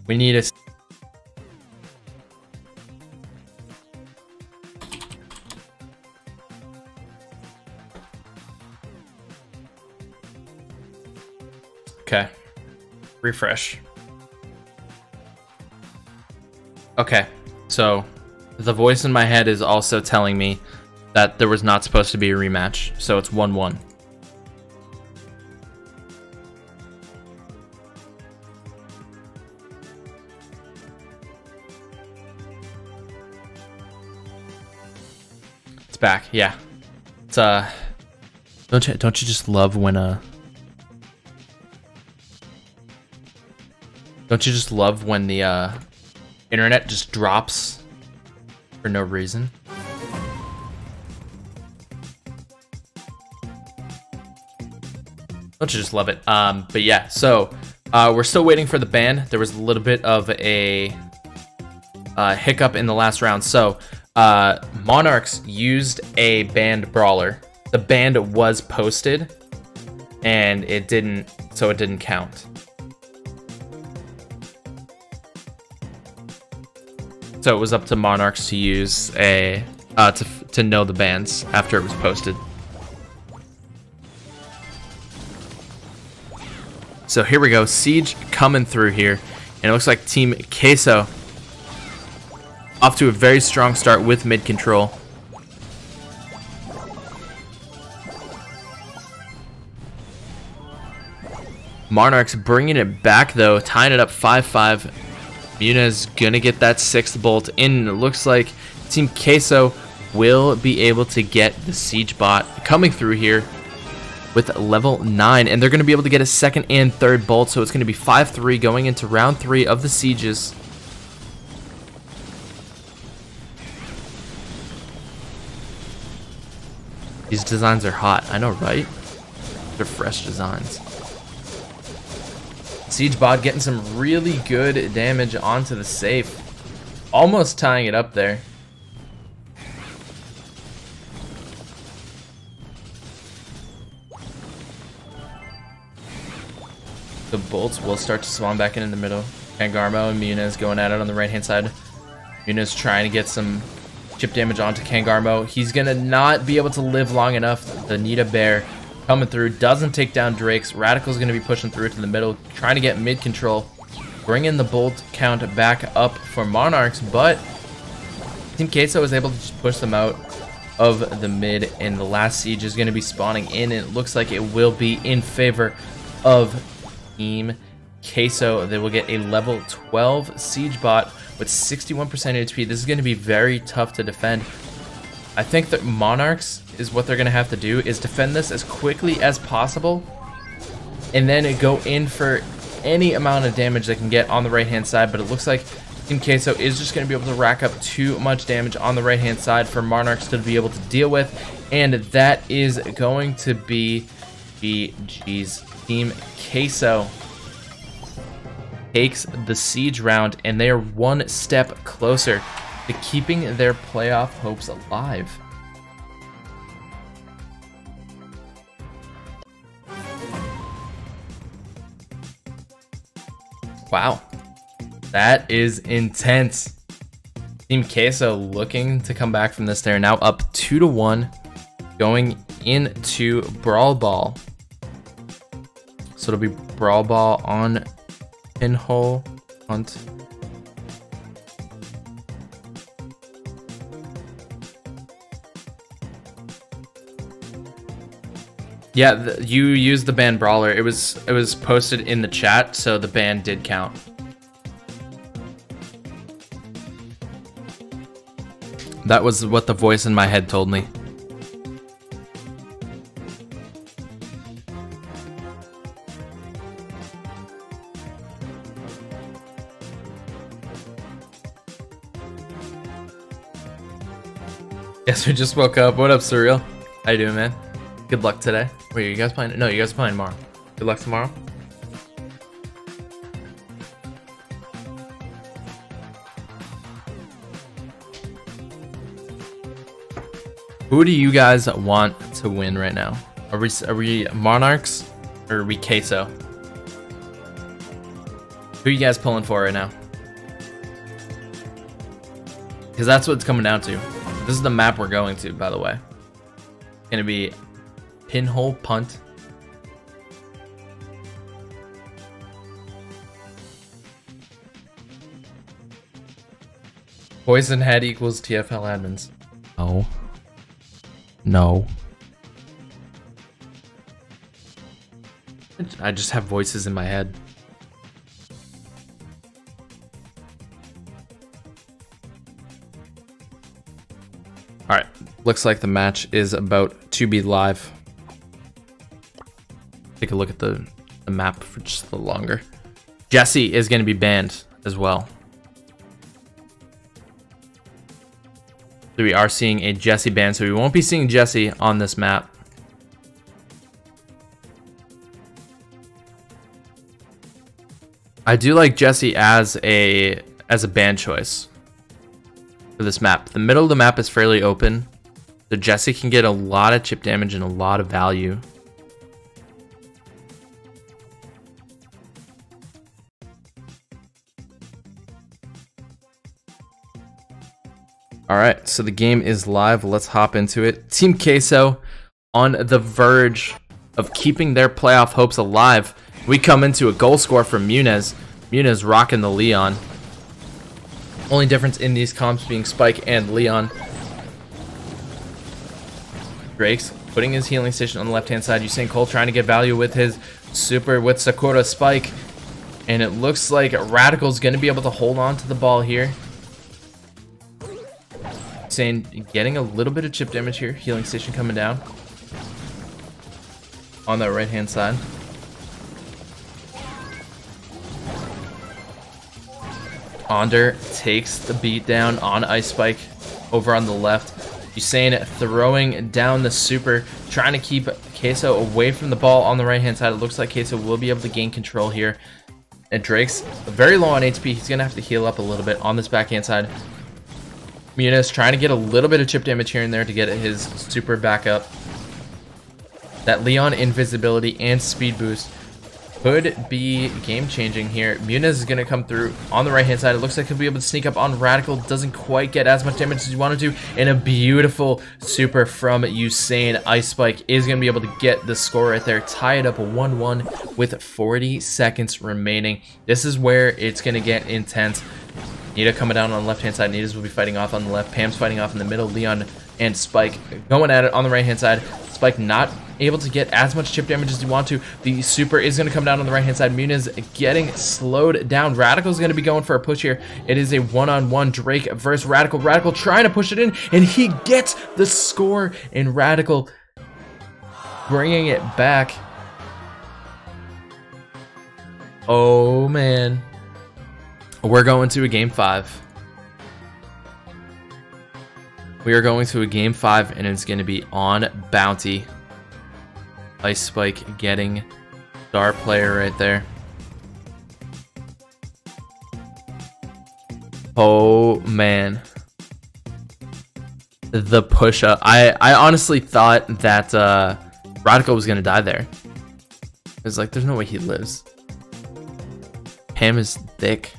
We need a... Okay. Refresh. Okay. So, the voice in my head is also telling me that there was not supposed to be a rematch. So it's 1-1. Back, yeah. It's don't you just love when don't you just love when the internet just drops for no reason? Don't you just love it? But yeah, so we're still waiting for the ban. There was a little bit of a hiccup in the last round. So Monarchs used a banned brawler. The ban was posted and it didn't count. So it was up to Monarchs to use a to know the bans after it was posted. So here we go, Siege coming through here, and it looks like Team Queso off to a very strong start with mid control. Monarchs bringing it back though, tying it up 5-5. Muna's gonna get that 6th bolt in. It looks like Team Queso will be able to get the Siege bot coming through here with level 9, and they're gonna be able to get a 2nd and 3rd bolt, so it's gonna be 5-3 going into round 3 of the Sieges. These designs are hot. I know, right? They're fresh designs. Siege bot getting some really good damage onto the safe. Almost tying it up there. The bolts will start to spawn back in the middle. Kangarmo and Muniz going at it on the right-hand side. Muniz trying to get some chip damage onto Kangarmo. He's gonna not be able to live long enough. The Nita Bear coming through, doesn't take down Drake's. Radical's gonna be pushing through to the middle, trying to get mid control, bringing the bolt count back up for Monarchs, but Team Queso was able to just push them out of the mid, and the last Siege is gonna be spawning in, and it looks like it will be in favor of Team Queso. They will get a level 12 Siege bot with 61% HP. This is going to be very tough to defend. I think that Monarchs is what they're going to have to do, is defend this as quickly as possible and then go in for any amount of damage they can get on the right hand side. But it looks like Team Queso is just going to be able to rack up too much damage on the right hand side for Monarchs to be able to deal with, and that is going to be GG's. Team Queso takes the siege round, and they are one step closer to keeping their playoff hopes alive. Wow, that is intense. Team Queso looking to come back from this. They're now up 2-1 going into Brawl Ball. So it'll be Brawl Ball on Pinhole Hunt. Yeah, you used the ban Brawler. It was posted in the chat, so the ban did count. That was what the voice in my head told me. Yes, we just woke up. What up, Surreal? How you doing, man? Good luck today. Wait, are you guys playing? No, you guys are playing tomorrow. Good luck tomorrow. Who do you guys want to win right now? Are we Monarchs or are we Queso? Who are you guys pulling for right now? Because that's what it's coming down to. This is the map we're going to, by the way. It's gonna be Pinhole Punt. Poison Head equals TFL admins. Oh. No. I just have voices in my head. Alright, looks like the match is about to be live. Take a look at the map for just a little longer. Jesse is going to be banned as well. So we are seeing a Jesse ban, so we won't be seeing Jesse on this map. I do like Jesse as a ban choice for this map. The middle of the map is fairly open, so Jesse can get a lot of chip damage and a lot of value. All right, so the game is live. Let's hop into it. Team Queso on the verge of keeping their playoff hopes alive. We come into a goal score from Muniz. Muniz rocking the Leon. Only difference in these comps being Spike and Leon. Drake's putting his healing station on the left-hand side. Usain Cole trying to get value with his super with Sakura Spike. And it looks like Radical's going to be able to hold on to the ball here. Usain getting a little bit of chip damage here. Healing station coming down on that right-hand side. Onder takes the beat down on Ice Spike over on the left. Usain throwing down the super, trying to keep Queso away from the ball on the right-hand side. It looks like Queso will be able to gain control here. And Drake's very low on HP. He's going to have to heal up a little bit on this backhand side. Muniz trying to get a little bit of chip damage here and there to get his super back up. That Leon invisibility and speed boost could be game-changing here. Muniz is going to come through on the right-hand side. It looks like he'll be able to sneak up on Radical. Doesn't quite get as much damage as he wanted to. And a beautiful super from Usain. Ice Spike is going to be able to get the score right there. Tie it up 1-1 with 40 seconds remaining. This is where it's going to get intense. Nita coming down on the left-hand side. Nita's will be fighting off on the left. Pam's fighting off in the middle. Leon and Spike going at it on the right-hand side. Spike not able to get as much chip damage as you want to. The super is going to come down on the right-hand side. Muniz getting slowed down. Radical's going to be going for a push here. It is a one-on-one Drake versus Radical. Radical trying to push it in, and he gets the score, and Radical bringing it back. Oh, man. We're going to a game 5. We are going to a game 5, and it's going to be on Bounty. Ice Spike getting star player right there. Oh, man. The push-up. I honestly thought that Radical was going to die there. It was like, there's no way he lives. Pam is thick.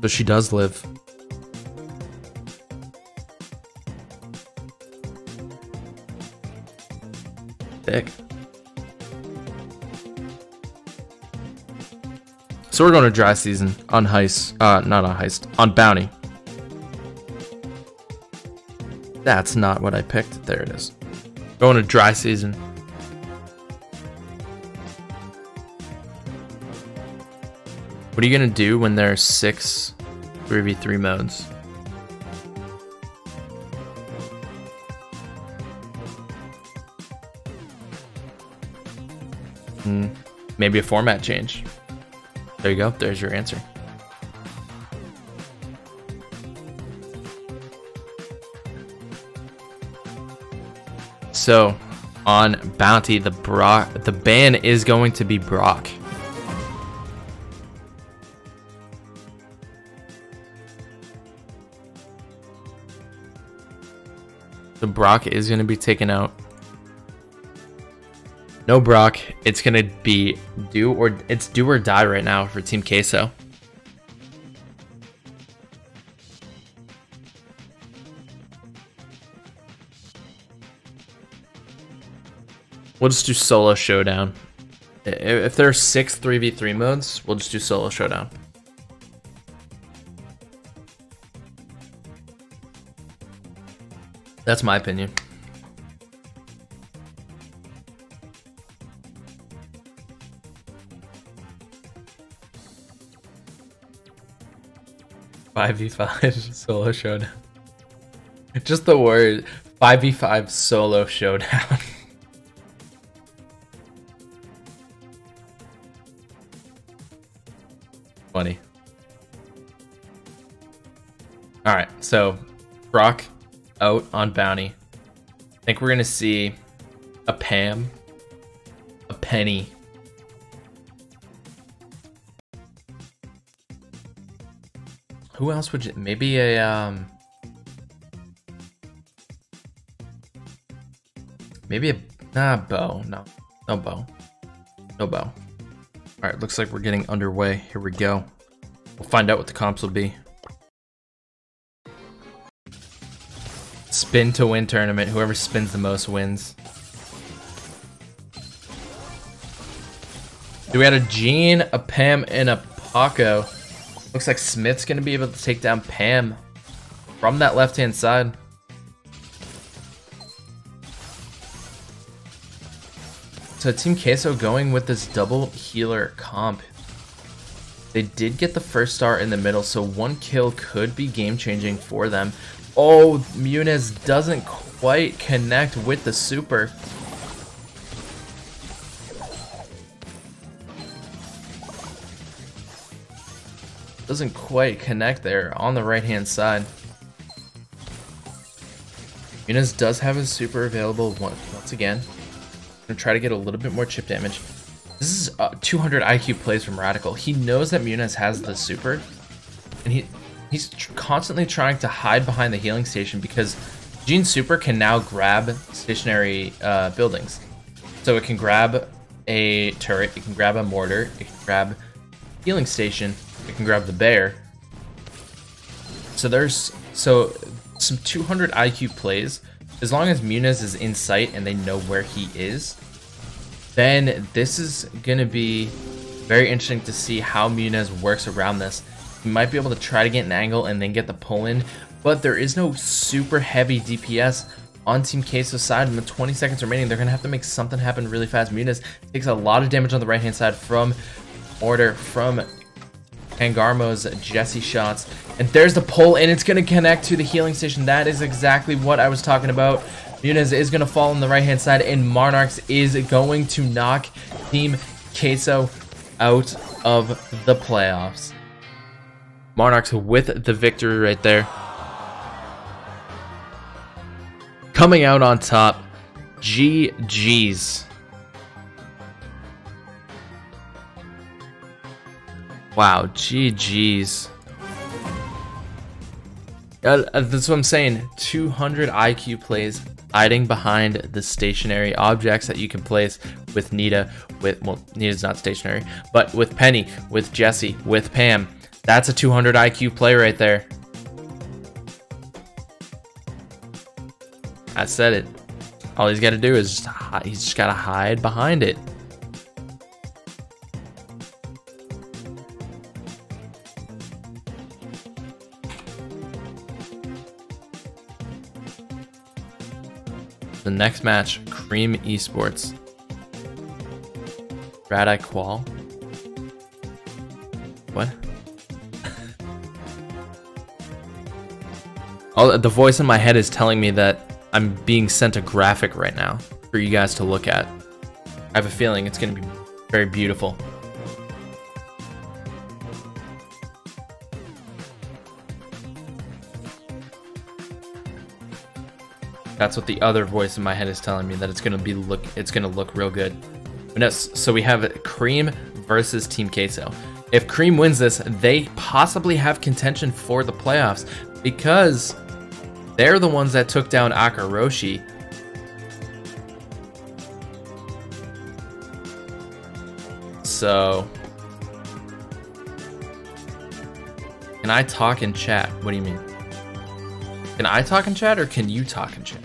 But she does live. Thick. So we're going to dry season on heist. Not on heist. On bounty. That's not what I picked. There it is. Going to dry season. What are you going to do when there are 6 3v3 modes? Maybe a format change. There you go. There's your answer. So, on bounty, the ban is going to be Brock. So Brock is going to be taken out. No Brock. It's going to be do or die right now for Team Queso. We'll just do solo showdown. If there are 6 3v3 modes, we'll just do solo showdown. That's my opinion. "5v5 solo showdown." Just the word 5v5 solo showdown. Funny. Alright, so Brock out on bounty. I think we're gonna see a Pam, a Penny, who else would you, maybe a Bo. No Bo. All right, looks like we're getting underway. Here we go. We'll find out what the comps will be. Spin to win tournament. Whoever spins the most wins. Do we have a Jean, a Pam, and a Paco? Looks like Smith's gonna be able to take down Pam from that left-hand side. So Team Queso going with this double healer comp. They did get the first star in the middle, so 1 kill could be game-changing for them. Oh, Muniz doesn't quite connect with the super. Doesn't quite connect there on the right-hand side. Muniz does have his super available once again. Gonna try to get a little bit more chip damage. This is 200 IQ plays from Radical. He knows that Muniz has the super, and he's constantly trying to hide behind the healing station because Jean's super can now grab stationary buildings. So it can grab a turret, it can grab a mortar, it can grab healing station, it can grab the bear. So there's some 200 IQ plays. As long as Muniz is in sight and they know where he is, then this is going to be very interesting to see how Muniz works around this. He might be able to try to get an angle and then get the pull in, but there is no super heavy DPS on Team Queso's side. In the 20 seconds remaining, they're going to have to make something happen really fast. Muniz takes a lot of damage on the right-hand side from Mortar, from Angarmo's Jesse shots. And there's the pull, and it's going to connect to the healing station. That is exactly what I was talking about. Muniz is going to fall on the right-hand side, and Monarchs is going to knock Team Queso out of the playoffs. Monarchs with the victory right there. Coming out on top, GG's. Wow, GG's. That's what I'm saying. 200 IQ plays hiding behind the stationary objects that you can place with Nita. Well, Nita's not stationary, but with Penny, with Jesse, with Pam. That's a 200 IQ play right there. I said it. All he's got to do is he's just got to hide behind it. The next match, Cream Esports. Radai Qual. What? Oh, the voice in my head is telling me that I'm being sent a graphic right now for you guys to look at. I have a feeling it's going to be very beautiful. That's what the other voice in my head is telling me, that it's gonna look real good. But no, so we have Cream versus Team Queso. If Cream wins this, they possibly have contention for the playoffs because they're the ones that took down Akaroshi. So, can I talk in chat? What do you mean? Can I talk in chat or can you talk in chat?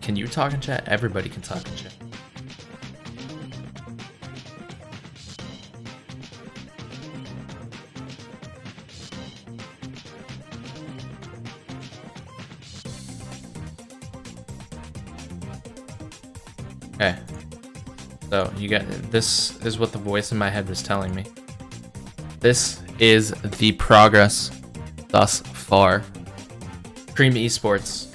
Can you talk in chat? Everybody can talk in chat. Okay. So you got, this is what the voice in my head was telling me. This is the progress thus far. Cream Esports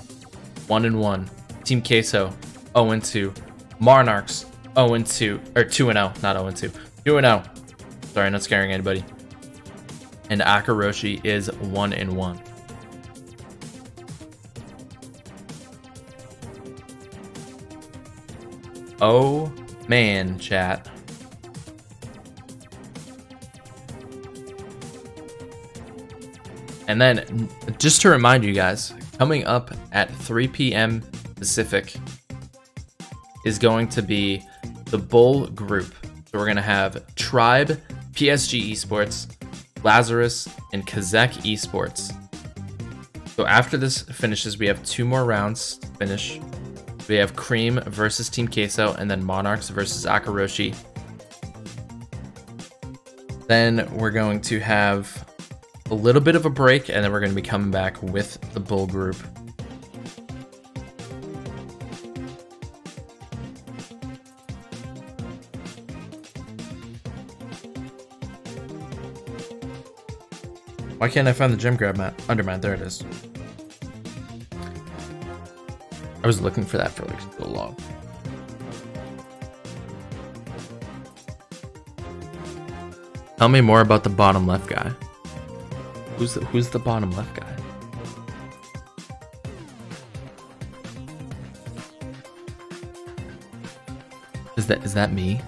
1-1. Team Queso 0-2. Monarchs 0-2, or 2-0, not 0-2. 2-0. Sorry, not scaring anybody. And Akaroshi is 1-1. Oh man, chat. And then, just to remind you guys, coming up at 3 p.m. Pacific is going to be the Bull group. So we're going to have Tribe, PSG Esports, Lazarus, and Kazek Esports. So after this finishes, we have 2 more rounds to finish. We have Cream versus Team Queso, and then Monarchs versus Akaroshi. Then we're going to have a little bit of a break, and then we're going to be coming back with the Bull group. Why can't I find the gem grab mat? Undermine, there it is. I was looking for that for like so long. Tell me more about the bottom left guy. Who's the bottom left guy? Is that me?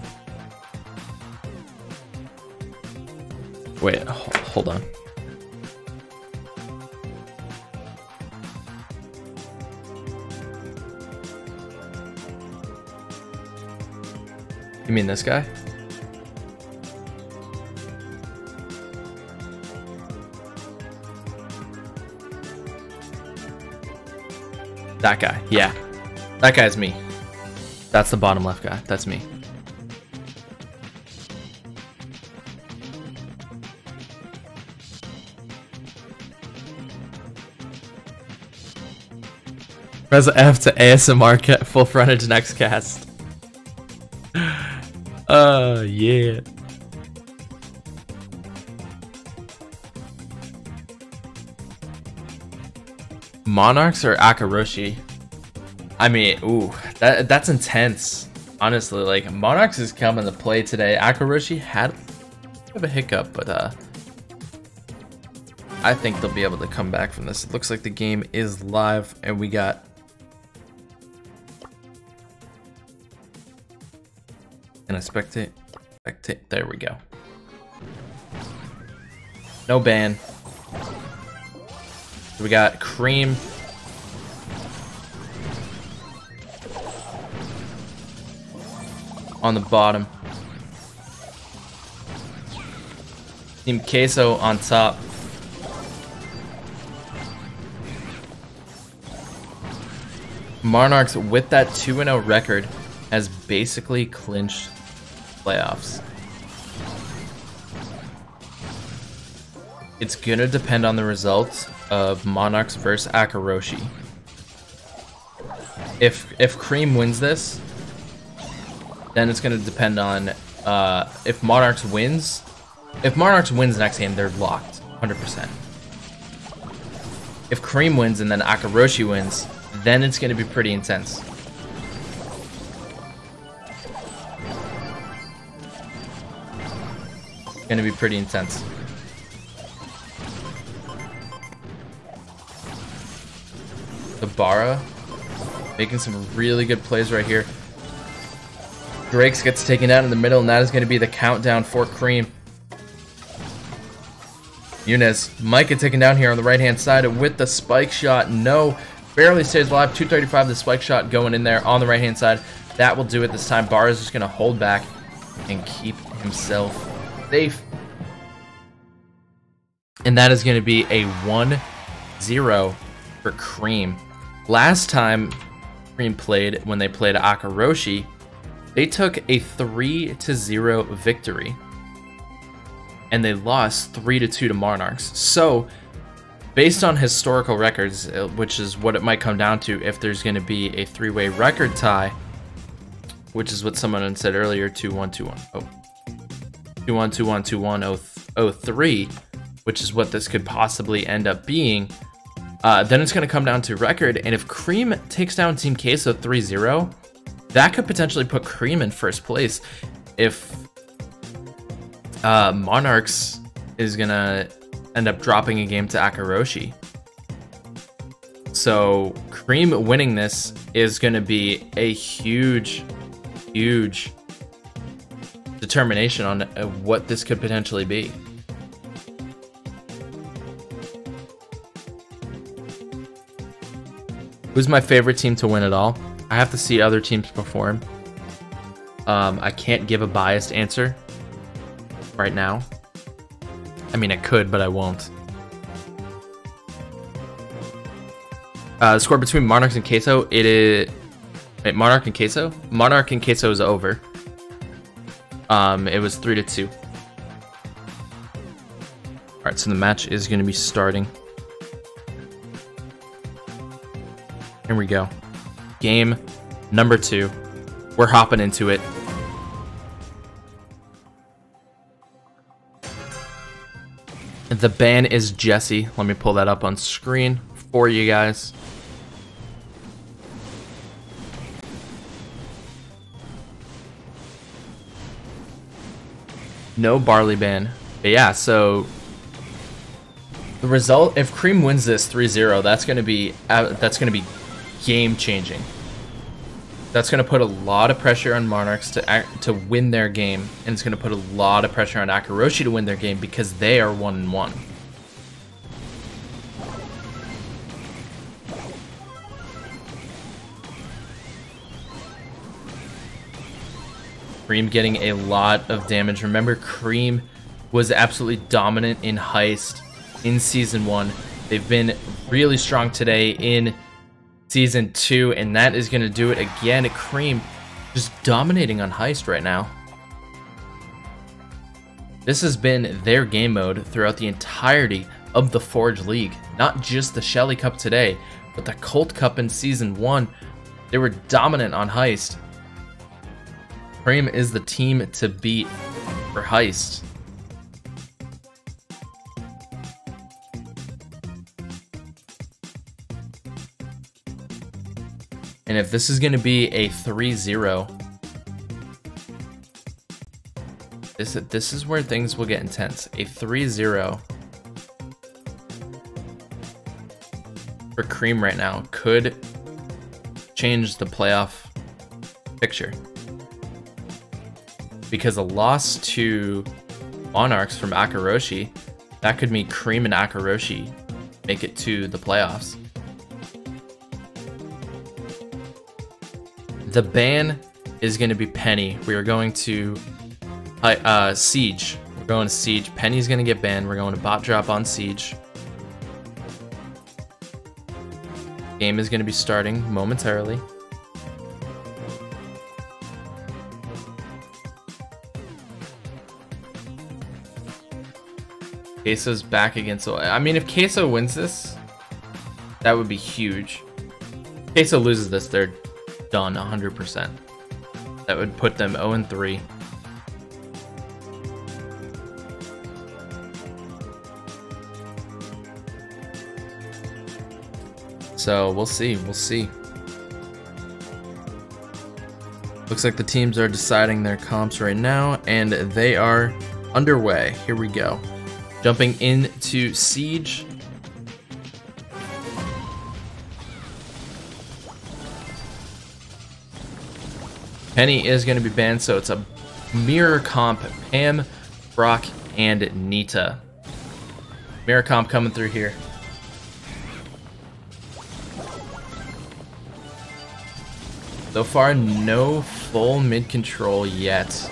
Wait, hold on. You mean this guy? That guy, yeah. That guy's me. That's the bottom left guy. That's me. Press F to ASMR full frontage next cast. Yeah. Monarchs or Akaroshi? I mean, ooh, that's intense. Honestly, like Monarchs is coming to play today. Akaroshi had a bit of a hiccup, but I think they'll be able to come back from this. It looks like the game is live, and we got and a spectate. There we go. No ban. We got Cream. On the bottom. Team Queso on top. Monarchs, with that 2-0 record, has basically clinched playoffs. It's gonna depend on the results of Monarchs versus Akaroshi. If Cream wins this, then it's gonna depend on if Monarchs wins. If Monarchs wins next game, they're locked 100%. If Cream wins and then Akaroshi wins, then it's gonna be pretty intense. Gonna be pretty intense. Ibarra making some really good plays right here. Drakes gets taken out in the middle, and that is going to be the countdown for Cream. Yunez might get taken down here on the right-hand side with the spike shot. No, barely stays alive. 235, the spike shot going in there on the right-hand side. That will do it this time. Barra is just going to hold back and keep himself safe. And that is going to be a 1-0 for Cream. Last time Cream played, when they played Akaroshi, they took a 3-0 victory. And they lost 3-2 to Monarchs. So, based on historical records, which is what it might come down to if there's going to be a three-way record tie, which is what someone said earlier, 2-1, 2-1. Oh. 2-1, 2-1, 2-1, 0-3, which is what this could possibly end up being. Then it's going to come down to record, and if Cream takes down Team Queso 3-0, that could potentially put Cream in first place. If Monarchs is going to end up dropping a game to Akaroshi. So Cream winning this is going to be a huge, huge determination on what this could potentially be. Who's my favorite team to win it all? I have to see other teams perform. I can't give a biased answer right now. I mean, I could, but I won't. The score between Monarchs and Queso, it is... Wait, Monarch and Queso? Monarch and Queso is over. It was 3-2. Alright, so the match is going to be starting. Here we go. Game number 2. We're hopping into it. The ban is Jesse. Let me pull that up on screen for you guys. No barley ban. But yeah, so the result, if Cream wins this 3-0, that's going to be game changing. That's going to put a lot of pressure on Monarchs to win their game, and it's going to put a lot of pressure on Akaroshi to win their game because they are 1-1. Cream getting a lot of damage. Remember, Cream was absolutely dominant in Heist in Season 1. They've been really strong today in Season 2, and that is going to do it again. Cream just dominating on Heist right now. This has been their game mode throughout the entirety of the Forge League. Not just the Shelly Cup today, but the Colt Cup in Season 1. They were dominant on Heist. Cream is the team to beat for Heist. And if this is going to be a 3-0, this is where things will get intense. A 3-0 for Cream right now could change the playoff picture. Because a loss to Monarchs from Akaroshi That could mean Cream and Akaroshi make it to the playoffs. The ban is going to be Penny. We are going to Siege. We're going to Siege. Penny's going to get banned. We're going to bot drop on Siege. Game is going to be starting momentarily. Queso's back against... I mean, if Queso wins this, that would be huge. If Queso loses this, they're done 100%. That would put them 0-3. So we'll see. We'll see. Looks like the teams are deciding their comps right now, and they are underway. Here we go. Jumping into Siege. Penny is going to be banned, so it's a mirror comp. Pam, Brock, and Nita. Mirror comp coming through here. So far, no full mid control yet.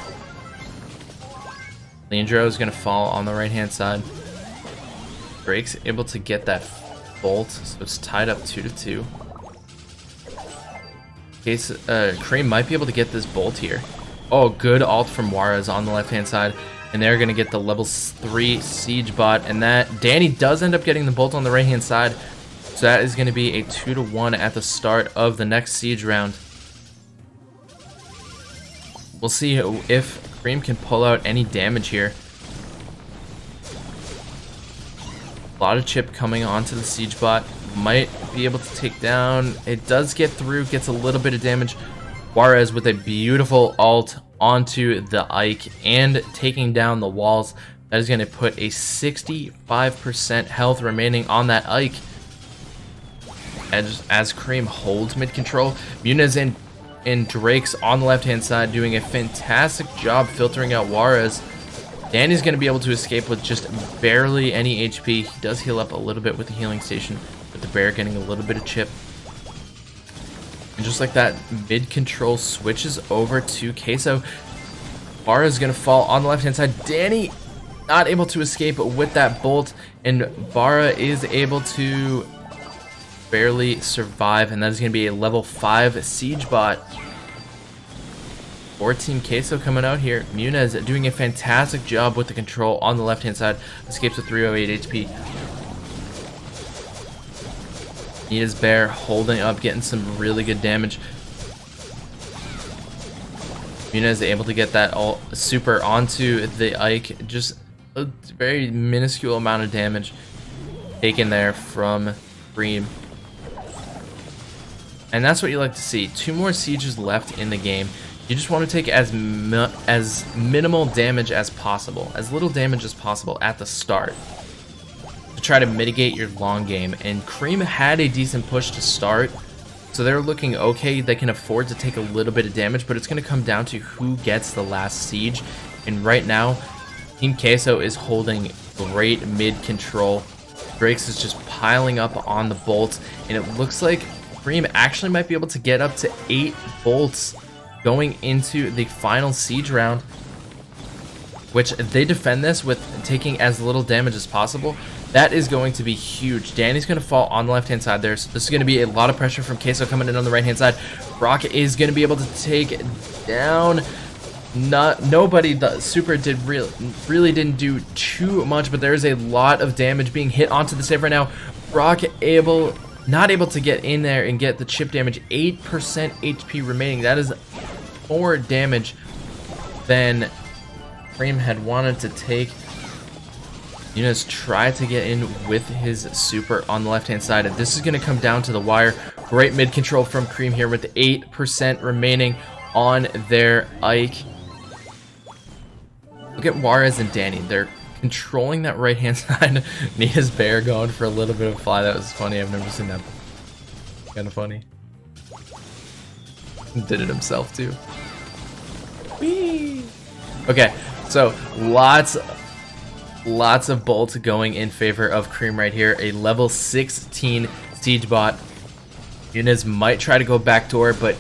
Leandro is going to fall on the right-hand side. Drake's able to get that bolt, so it's tied up 2-2. Cream might be able to get this bolt here. Oh, good ult from Juarez on the left-hand side. And they're going to get the level 3 Siege bot. And that Danny does end up getting the bolt on the right-hand side. So that is going to be a 2-1 at the start of the next Siege round. We'll see if Cream can pull out any damage here. A lot of chip coming onto the Siege bot. Might be able to take down. It does get through, gets a little bit of damage. Juarez with a beautiful ult onto the Ike and taking down the walls. That is going to put a 65% health remaining on that Ike. As Cream holds mid control, Muniz and Drake's on the left-hand side doing a fantastic job filtering out Juarez. Danny's going to be able to escape with just barely any HP. He does heal up a little bit with the healing station, with the bear getting a little bit of chip. And just like that, mid-control switches over to Queso. Juarez is going to fall on the left-hand side. Danny not able to escape with that bolt, and Bara is able to barely survive, and that is going to be a level 5 Siege bot for Team Queso coming out here. Muniz doing a fantastic job with the control on the left-hand side. Escapes with 308 HP. Nita's bear holding up, getting some really good damage. Muniz able to get that all super onto the Ike. Just a very minuscule amount of damage taken there from Cream. And that's what you like to see. 2 more sieges left in the game. You just want to take as minimal damage as possible, as little damage as possible at the start, to try to mitigate your long game. And Cream had a decent push to start, so they're looking okay. They can afford to take a little bit of damage, but it's going to come down to who gets the last siege. And right now, Team Queso is holding great mid control. Drake's is just piling up on the bolts, and it looks like Cream actually might be able to get up to 8 bolts going into the final siege round, which they defend this with taking as little damage as possible. That is going to be huge. Danny's going to fall on the left-hand side there, so this is going to be a lot of pressure from Queso coming in on the right-hand side. Brock is going to be able to take down... Nobody. The super did really didn't do too much, but there's a lot of damage being hit onto the save right now. Brock not able to get in there and get the chip damage. 8% HP remaining. That is more damage than Cream had wanted to take. Muniz tried to get in with his super on the left-hand side, and this is going to come down to the wire. Great mid control from Cream here with 8% remaining on their Ike. Look at Juarez and Danny. They're controlling that right-hand side. Nita's bear going for a little bit of a fly. That was funny. I've never seen that. Kind of funny. Did it himself too. Whee! Okay, so lots Lots of bolt going in favor of Cream right here. A level 16 Siege Bot. Nunez might try to go backdoor, but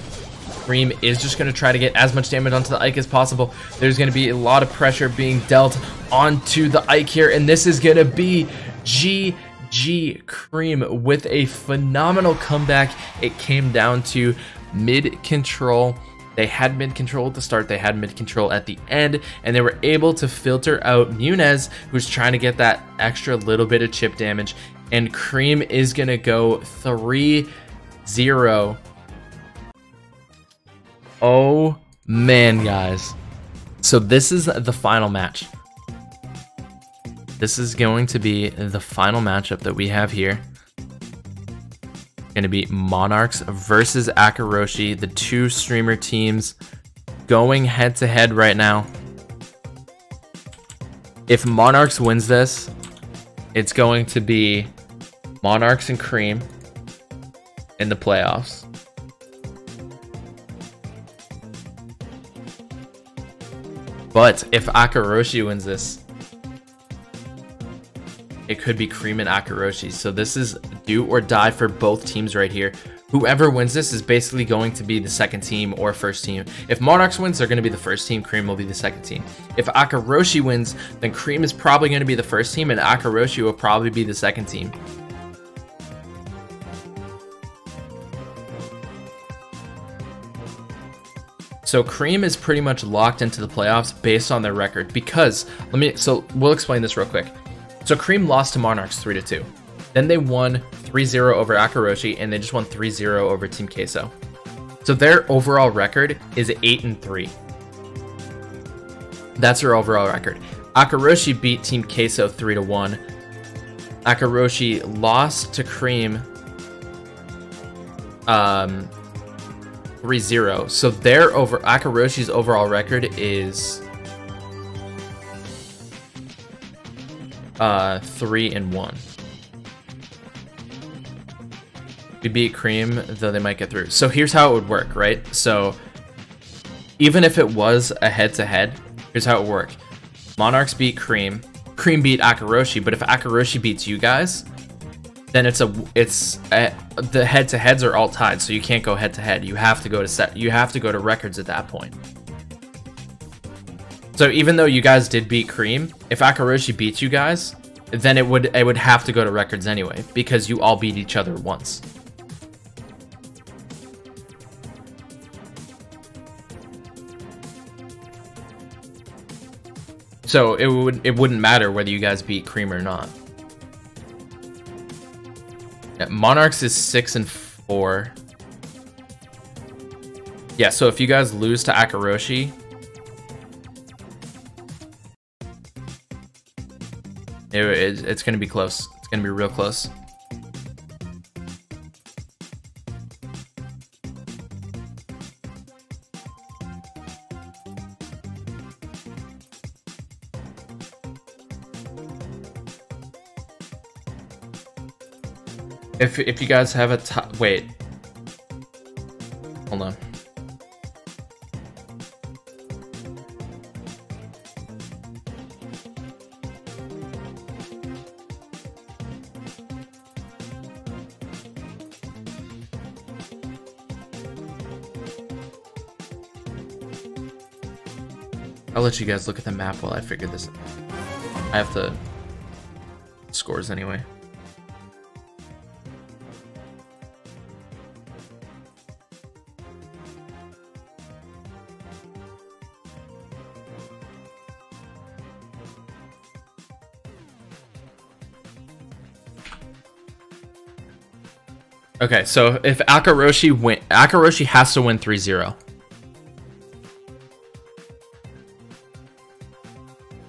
Cream is just going to try to get as much damage onto the Ike as possible. There's going to be a lot of pressure being dealt onto the Ike here, and this is going to be GG Cream with a phenomenal comeback. It came down to mid control. They had mid control at the start, they had mid control at the end, and they were able to filter out Nunez, who's trying to get that extra little bit of chip damage, and Cream is going to go 3-0. Oh man, guys. So this is the final match. This is going to be the final matchup that we have here. Going to be Monarchs versus Akaroshi, the two streamer teams going head to head right now. If Monarchs wins this, it's going to be Monarchs and Cream in the playoffs. But if Akaroshi wins this, it could be Cream and Akaroshi. So this is do or die for both teams right here. Whoever wins this is basically going to be the second team or first team. If Monarchs wins, they're going to be the first team. Cream will be the second team. If Akaroshi wins, then Cream is probably going to be the first team and Akaroshi will probably be the second team. So Cream is pretty much locked into the playoffs based on their record because we'll explain this real quick. So Cream lost to Monarchs 3-2. Then they won 3-0 over Akaroshi, and they just won 3-0 over Team Queso. So their overall record is 8-3. That's their overall record. Akaroshi beat Team Queso 3-1. Akaroshi lost to Cream 3-0. So Akaroshi's overall record is 3-1. We beat Cream, though they might get through. So here's how it would work, right? So even if it was a head-to-head, here's how it would work. Monarchs beat Cream. Cream beat Akaroshi, but if Akaroshi beats you guys, then the head-to-heads are all tied, so you can't go head-to-head. You have to go to records at that point. So even though you guys did beat Cream, if Akaroshi beats you guys, then it would have to go to records anyway, because you all beat each other once. So it wouldn't matter whether you guys beat Cream or not. Yeah, Monarchs is 6-4. Yeah, so if you guys lose to Akaroshi, it's going to be close. It's going to be real close. If you guys have a wait. Hold on. I'll let you guys look at the map while I figure this out. I have the scores anyway. Okay, so if Akaroshi has to win 3-0.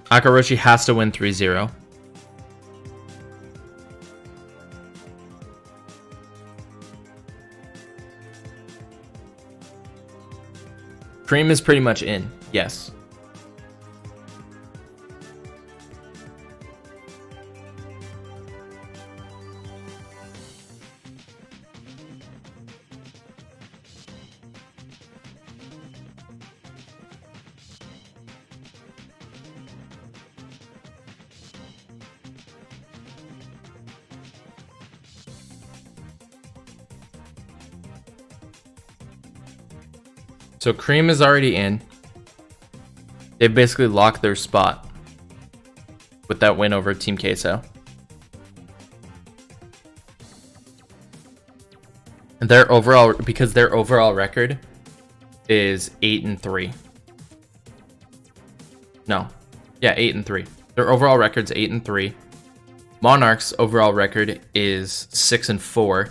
Akaroshi has to win 3-0. Cream is pretty much in, yes. So Cream is already in. They've basically locked their spot with that win over Team Queso. And their overall, because their overall record is 8-3. No, yeah, 8-3. Their overall record's 8-3. Monarch's overall record is 6-4.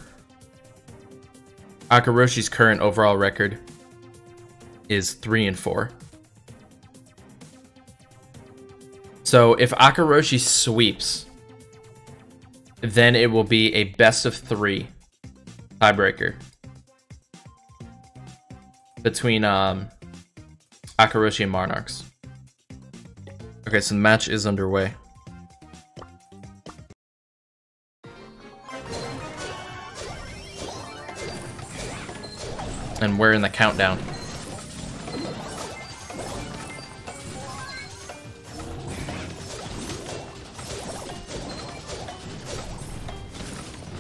Akaroshi's current overall record is 3-4. So if Akaroshi sweeps, then it will be a best of 3 tiebreaker between Akaroshi and Monarchs. Okay, so the match is underway. And we're in the countdown.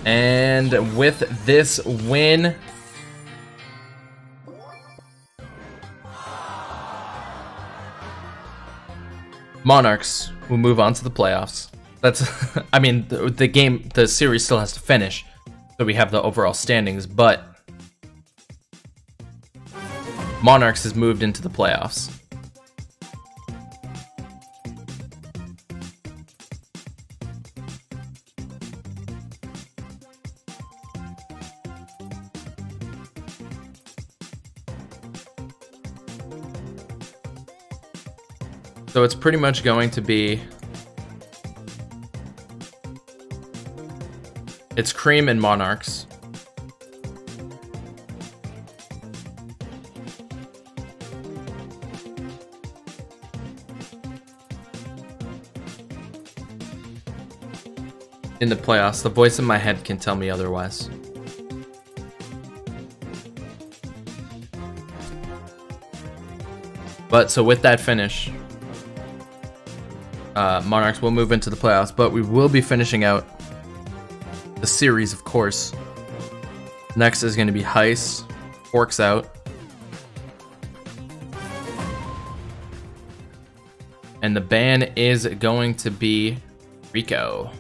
And with this win, Monarchs will move on to the playoffs. That's, I mean, the series still has to finish, so we have the overall standings, but Monarchs has moved into the playoffs. So it's pretty much going to be, it's Cream and Monarchs. In the playoffs, the voice in my head can tell me otherwise. But so with that finish, Monarchs will move into the playoffs, but we will be finishing out the series, of course. Next is going to be Heist, Forks Out, and the ban is going to be Rico.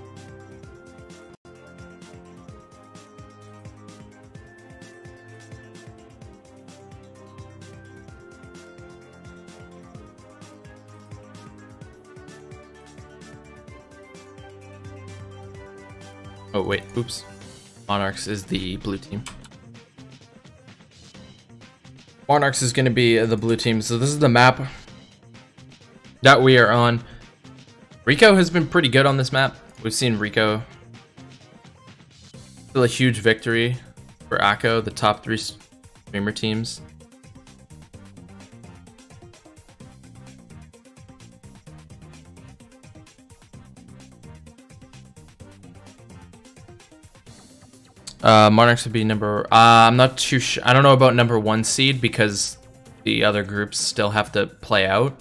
Oh wait, oops. Monarchs is the blue team. Monarchs is going to be the blue team. So this is the map that we are on. Rico has been pretty good on this map. We've seen Rico. Still a huge victory for Akko, the top 3 streamer teams. Monarchs would be number, I'm not too sure. I don't know about number 1 seed because the other groups still have to play out.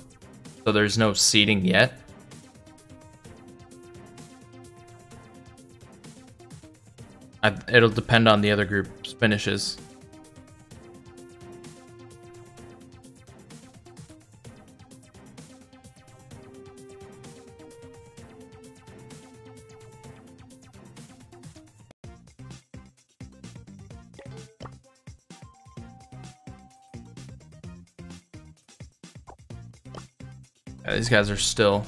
So there's no seeding yet. It'll depend on the other group's finishes. Yeah, these guys are still...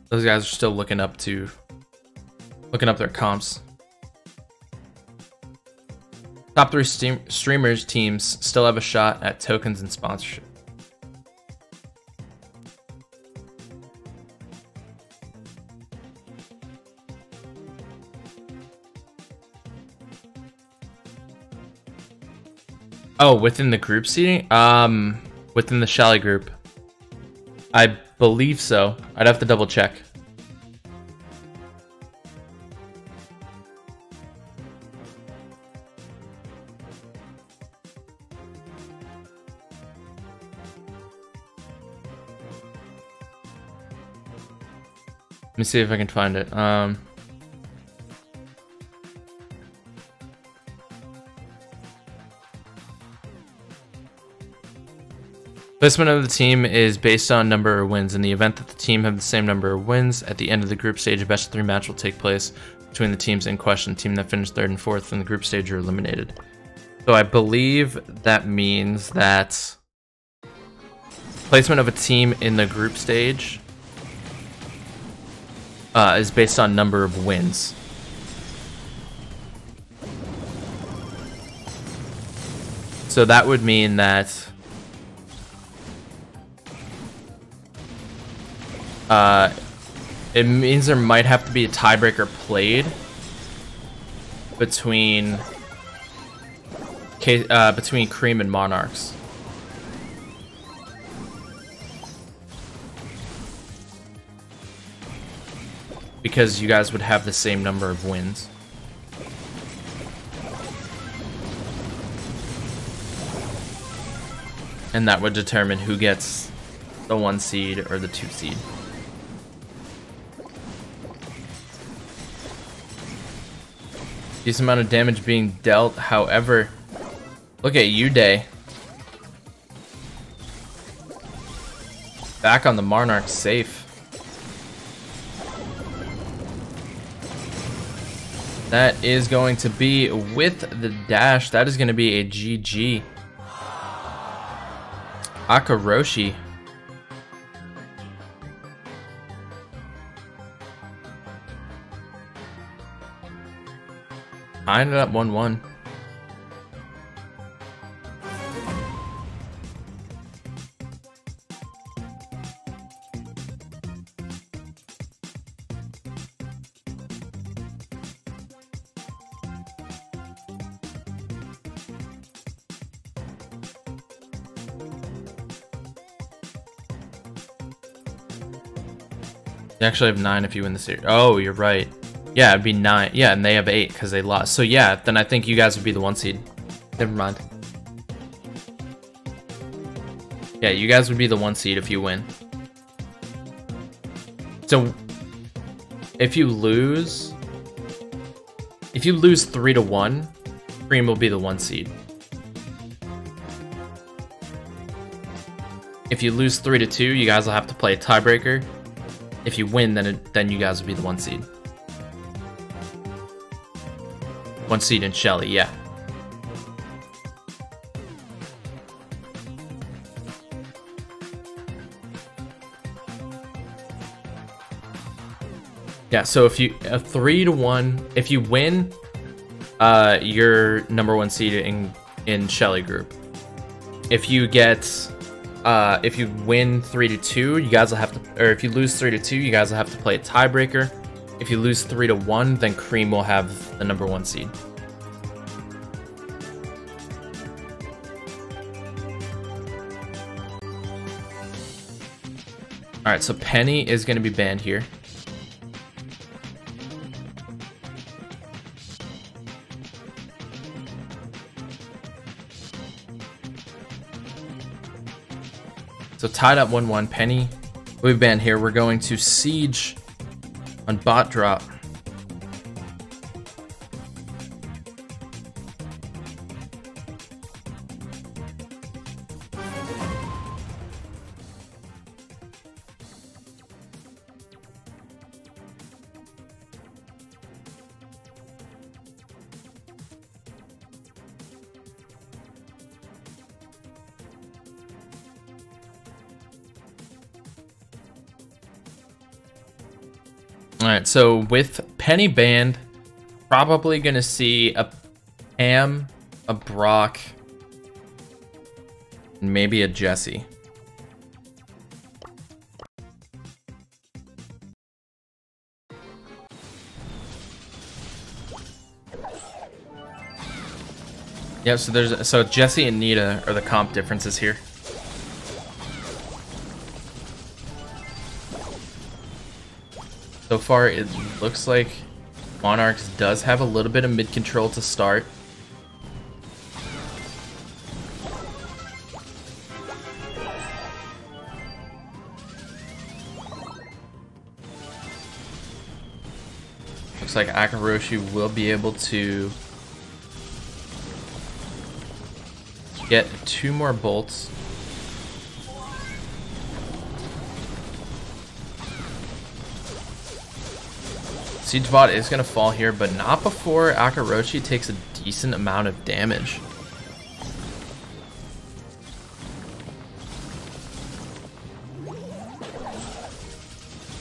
Those guys are still looking up their comps. Top 3 streamers teams still have a shot at tokens and sponsorship. Oh, within the group seating? Within the Shally group. I believe so. I'd have to double check. Let me see if I can find it. Placement of the team is based on number of wins. In the event that the team have the same number of wins, at the end of the group stage, a best of 3 match will take place between the teams in question. The team that finished 3rd and 4th in the group stage are eliminated. So I believe that means that placement of a team in the group stage is based on number of wins. So that would mean that it means there might have to be a tiebreaker played between Cream and Monarchs. Because you guys would have the same number of wins. And that would determine who gets the 1 seed or the 2 seed. Decent amount of damage being dealt, however, look at Uday. Back on the Monarch safe. That is going to be with the dash. That is going to be a GG. Akaroshi. I ended up 1-1. You actually have 9 if you win the series. Oh, you're right. Yeah, it'd be 9. Yeah, and they have 8 because they lost. So yeah, then I think you guys would be the 1 seed. Never mind. Yeah, you guys would be the 1 seed if you win. So if you lose 3-1, Cream will be the 1 seed. If you lose 3-2, you guys will have to play a tiebreaker. If you win, then you guys will be the 1 seed. 1 seed in Shelly, yeah. Yeah, so if you 3-1, if you win, you're number 1 seed in Shelly group. If you get if you win 3-2, you guys will have to, or if you lose 3-2, you guys will have to play a tiebreaker. If you lose 3-1, then Cream will have the number 1 seed. All right, so Penny is going to be banned here. So tied up 1-1. Penny will be banned here. We're going to Siege on bot drop. Alright, so with Penny banned, probably gonna see a Pam, a Brock, and maybe a Jesse. Yeah, so Jesse and Nita are the comp differences here. So far, it looks like Monarchs does have a little bit of mid control to start. Looks like Akaroshi will be able to get 2 more bolts. Siegebot is going to fall here, but not before Akaroshi takes a decent amount of damage.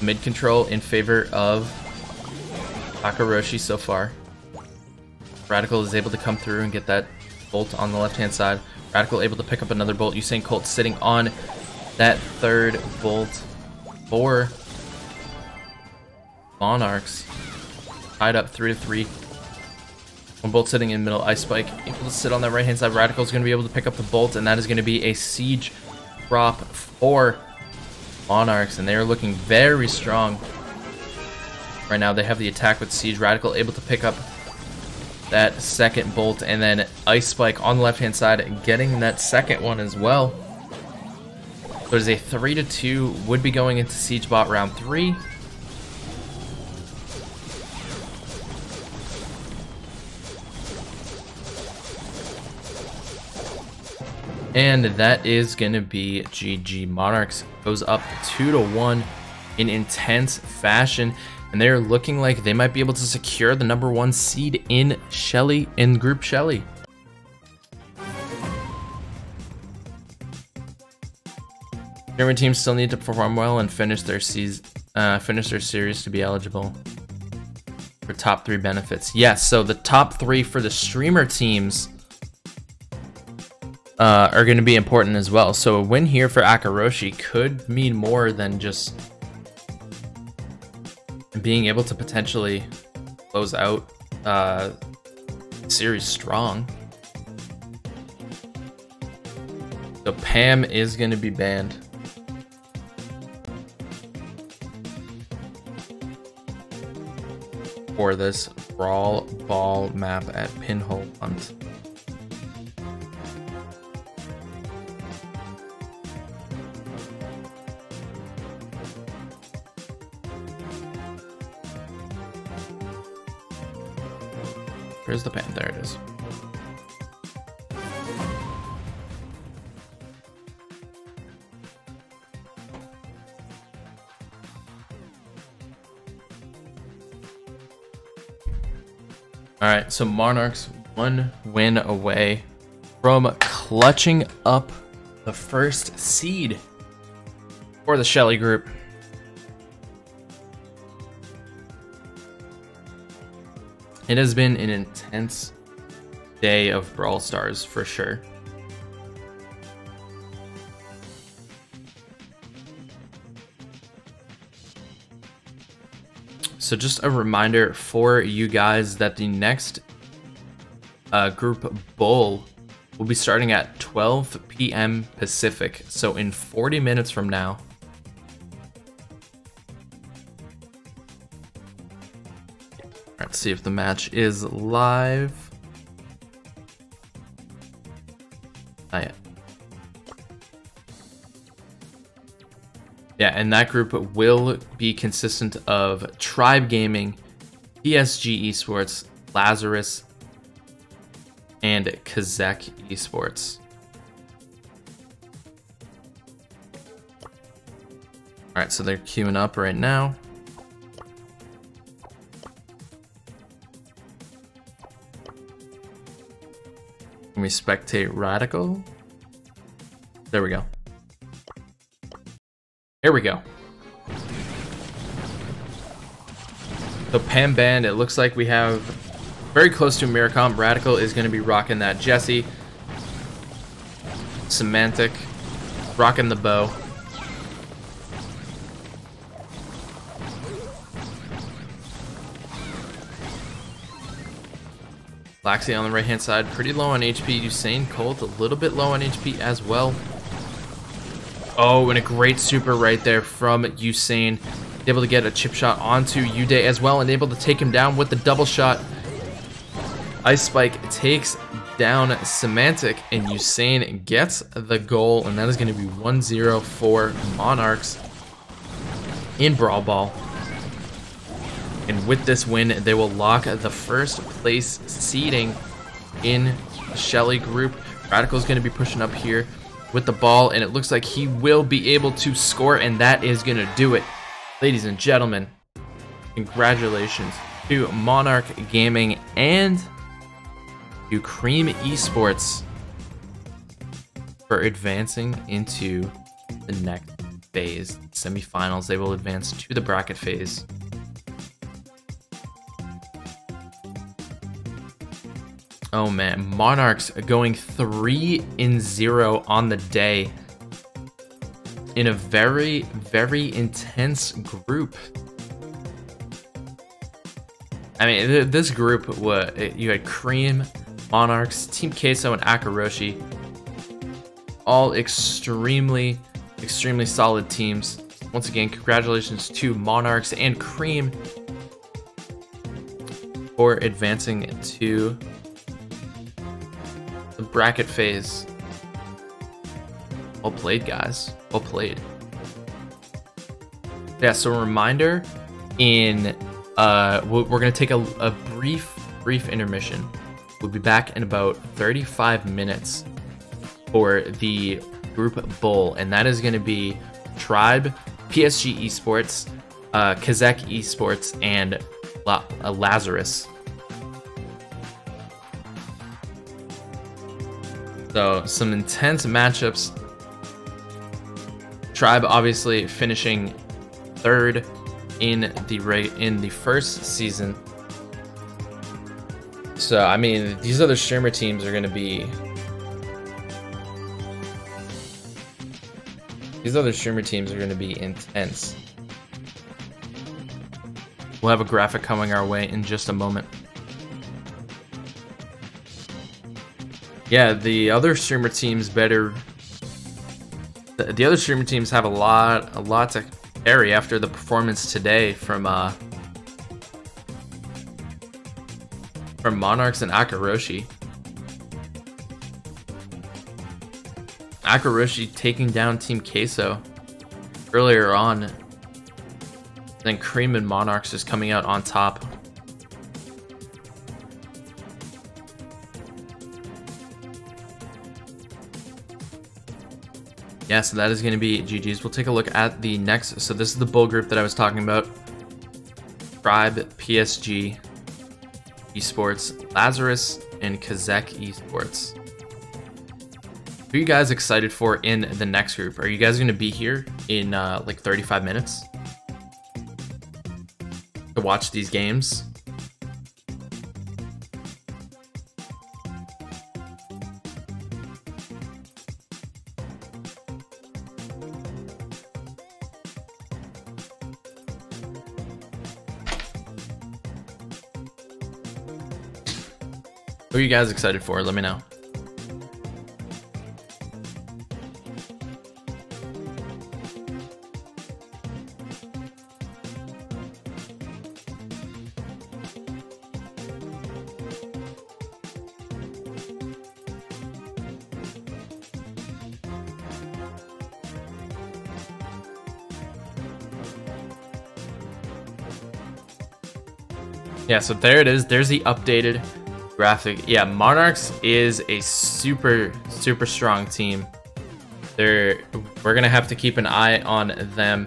Mid control in favor of Akaroshi so far. Radical is able to come through and get that bolt on the left-hand side. Radical able to pick up another bolt. Usain Colt sitting on that third bolt for Monarchs. Tied up 3-3. One bolt sitting in middle. Ice Spike able to sit on that right-hand side. Radical is going to be able to pick up the bolt, and that is going to be a siege drop for Monarchs, and they are looking very strong right now. They have the attack with Siege. Radical able to pick up that second bolt, and then Ice Spike on the left-hand side getting that second one as well. So it is a 3-2, would be going into Siegebot round 3. And that is going to be GG. Monarchs goes up 2-1 in intense fashion. And they're looking like they might be able to secure the #1 seed in Group Shelly. German teams still need to perform well and finish their series to be eligible for top 3 benefits. Yes, so the top 3 for the streamer teams are going to be important as well. So a win here for Akaroshi could mean more than just being able to potentially close out series strong. So Pam is going to be banned. For this Brawl Ball map at Pinhole Hunt. Where's the pen? There it is. Alright, so Monarchs 1 win away from clutching up the first seed for the Shelly group. It has been an intense day of Brawl Stars for sure. So just a reminder for you guys that the next group bowl will be starting at 12 p.m. Pacific. So in 40 minutes from now. Let's see if the match is live. Not yet. Yeah, and that group will be consistent of Tribe Gaming, PSG Esports, Lazarus, and Kazek Esports. Alright, so they're queuing up right now. Can we spectate Radical? There we go. Here we go. So Pam banned, it looks like we have very close to mirror comp. Radical is going to be rocking that Jesse. Semantic, rocking the bow. Laxi on the right hand side, pretty low on HP. Usain Colt a little bit low on HP as well. Oh, and a great super right there from Usain. Able to get a chip shot onto Uday as well, and able to take him down with the double shot. Ice Spike takes down Semantic, and Usain gets the goal, and that is going to be 1-0 for Monarchs in Brawl Ball. And with this win, they will lock the first place seeding in the Shelly group. Radical is going to be pushing up here with the ball, and it looks like he will be able to score, and that is going to do it. Ladies and gentlemen, congratulations to Monarch Gaming and to Cream Esports for advancing into the next phase, semifinals. They will advance to the bracket phase. Oh man, Monarchs going 3-0 on the day in a very, very intense group. I mean, this group, you had Cream, Monarchs, Team Queso, and Akaroshi. All extremely solid teams. Once again, congratulations to Monarchs and Cream for advancing to the bracket phase. Well played, guys. Well played. Yeah, so a reminder, we're gonna take a brief intermission. We'll be back in about 35 minutes for the group bowl, and that is gonna be Tribe, PSG Esports, Kazek Esports, and Lazarus. So some intense matchups. Tribe obviously finishing third in the first season. So I mean, these other streamer teams are gonna be intense. We'll have a graphic coming our way in just a moment. Yeah, the other streamer teams better. The other streamer teams have a lot to carry after the performance today from Monarchs and Akaroshi. Akaroshi taking down Team Queso earlier on. Then Cream and Monarchs just coming out on top. Yeah, so that is going to be GG's. We'll take a look at the next. So this is the bull group that I was talking about. Tribe, PSG Esports, Lazarus, and Kazek Esports. Who are you guys excited for in the next group? Are you guys going to be here in like 35 minutes to watch these games? Who are you guys excited for? Let me know. Yeah, so there it is. There's the updated graphic. Yeah, Monarchs is a super strong team. We're gonna have to keep an eye on them.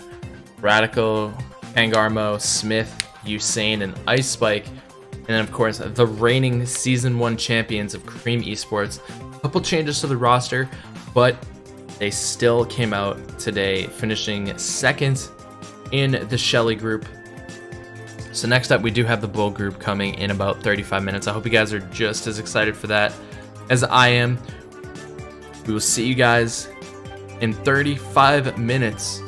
Radical, Kangarmo, Smith, Usain, and Ice Spike, and then of course the reigning Season 1 champions of Cream Esports. A couple changes to the roster, but they still came out today, finishing second in the Shelly group. So next up, we do have the Bull group coming in about 35 minutes. I hope you guys are just as excited for that as I am. We will see you guys in 35 minutes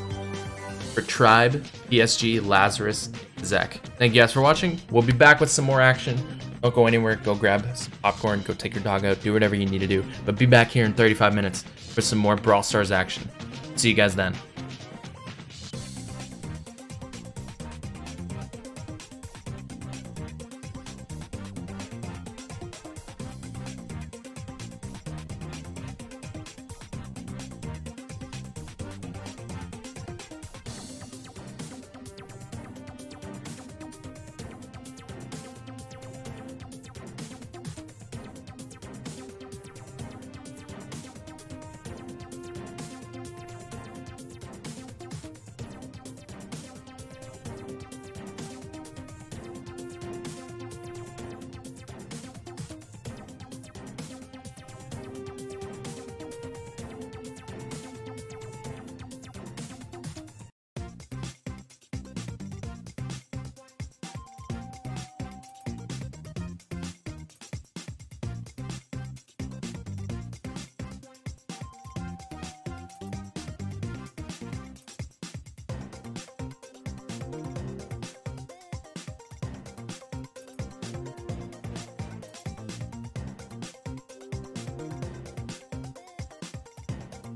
for Tribe, PSG, Lazarus, Zek. Thank you guys for watching. We'll be back with some more action. Don't go anywhere. Go grab some popcorn. Go take your dog out. Do whatever you need to do. But be back here in 35 minutes for some more Brawl Stars action. See you guys then.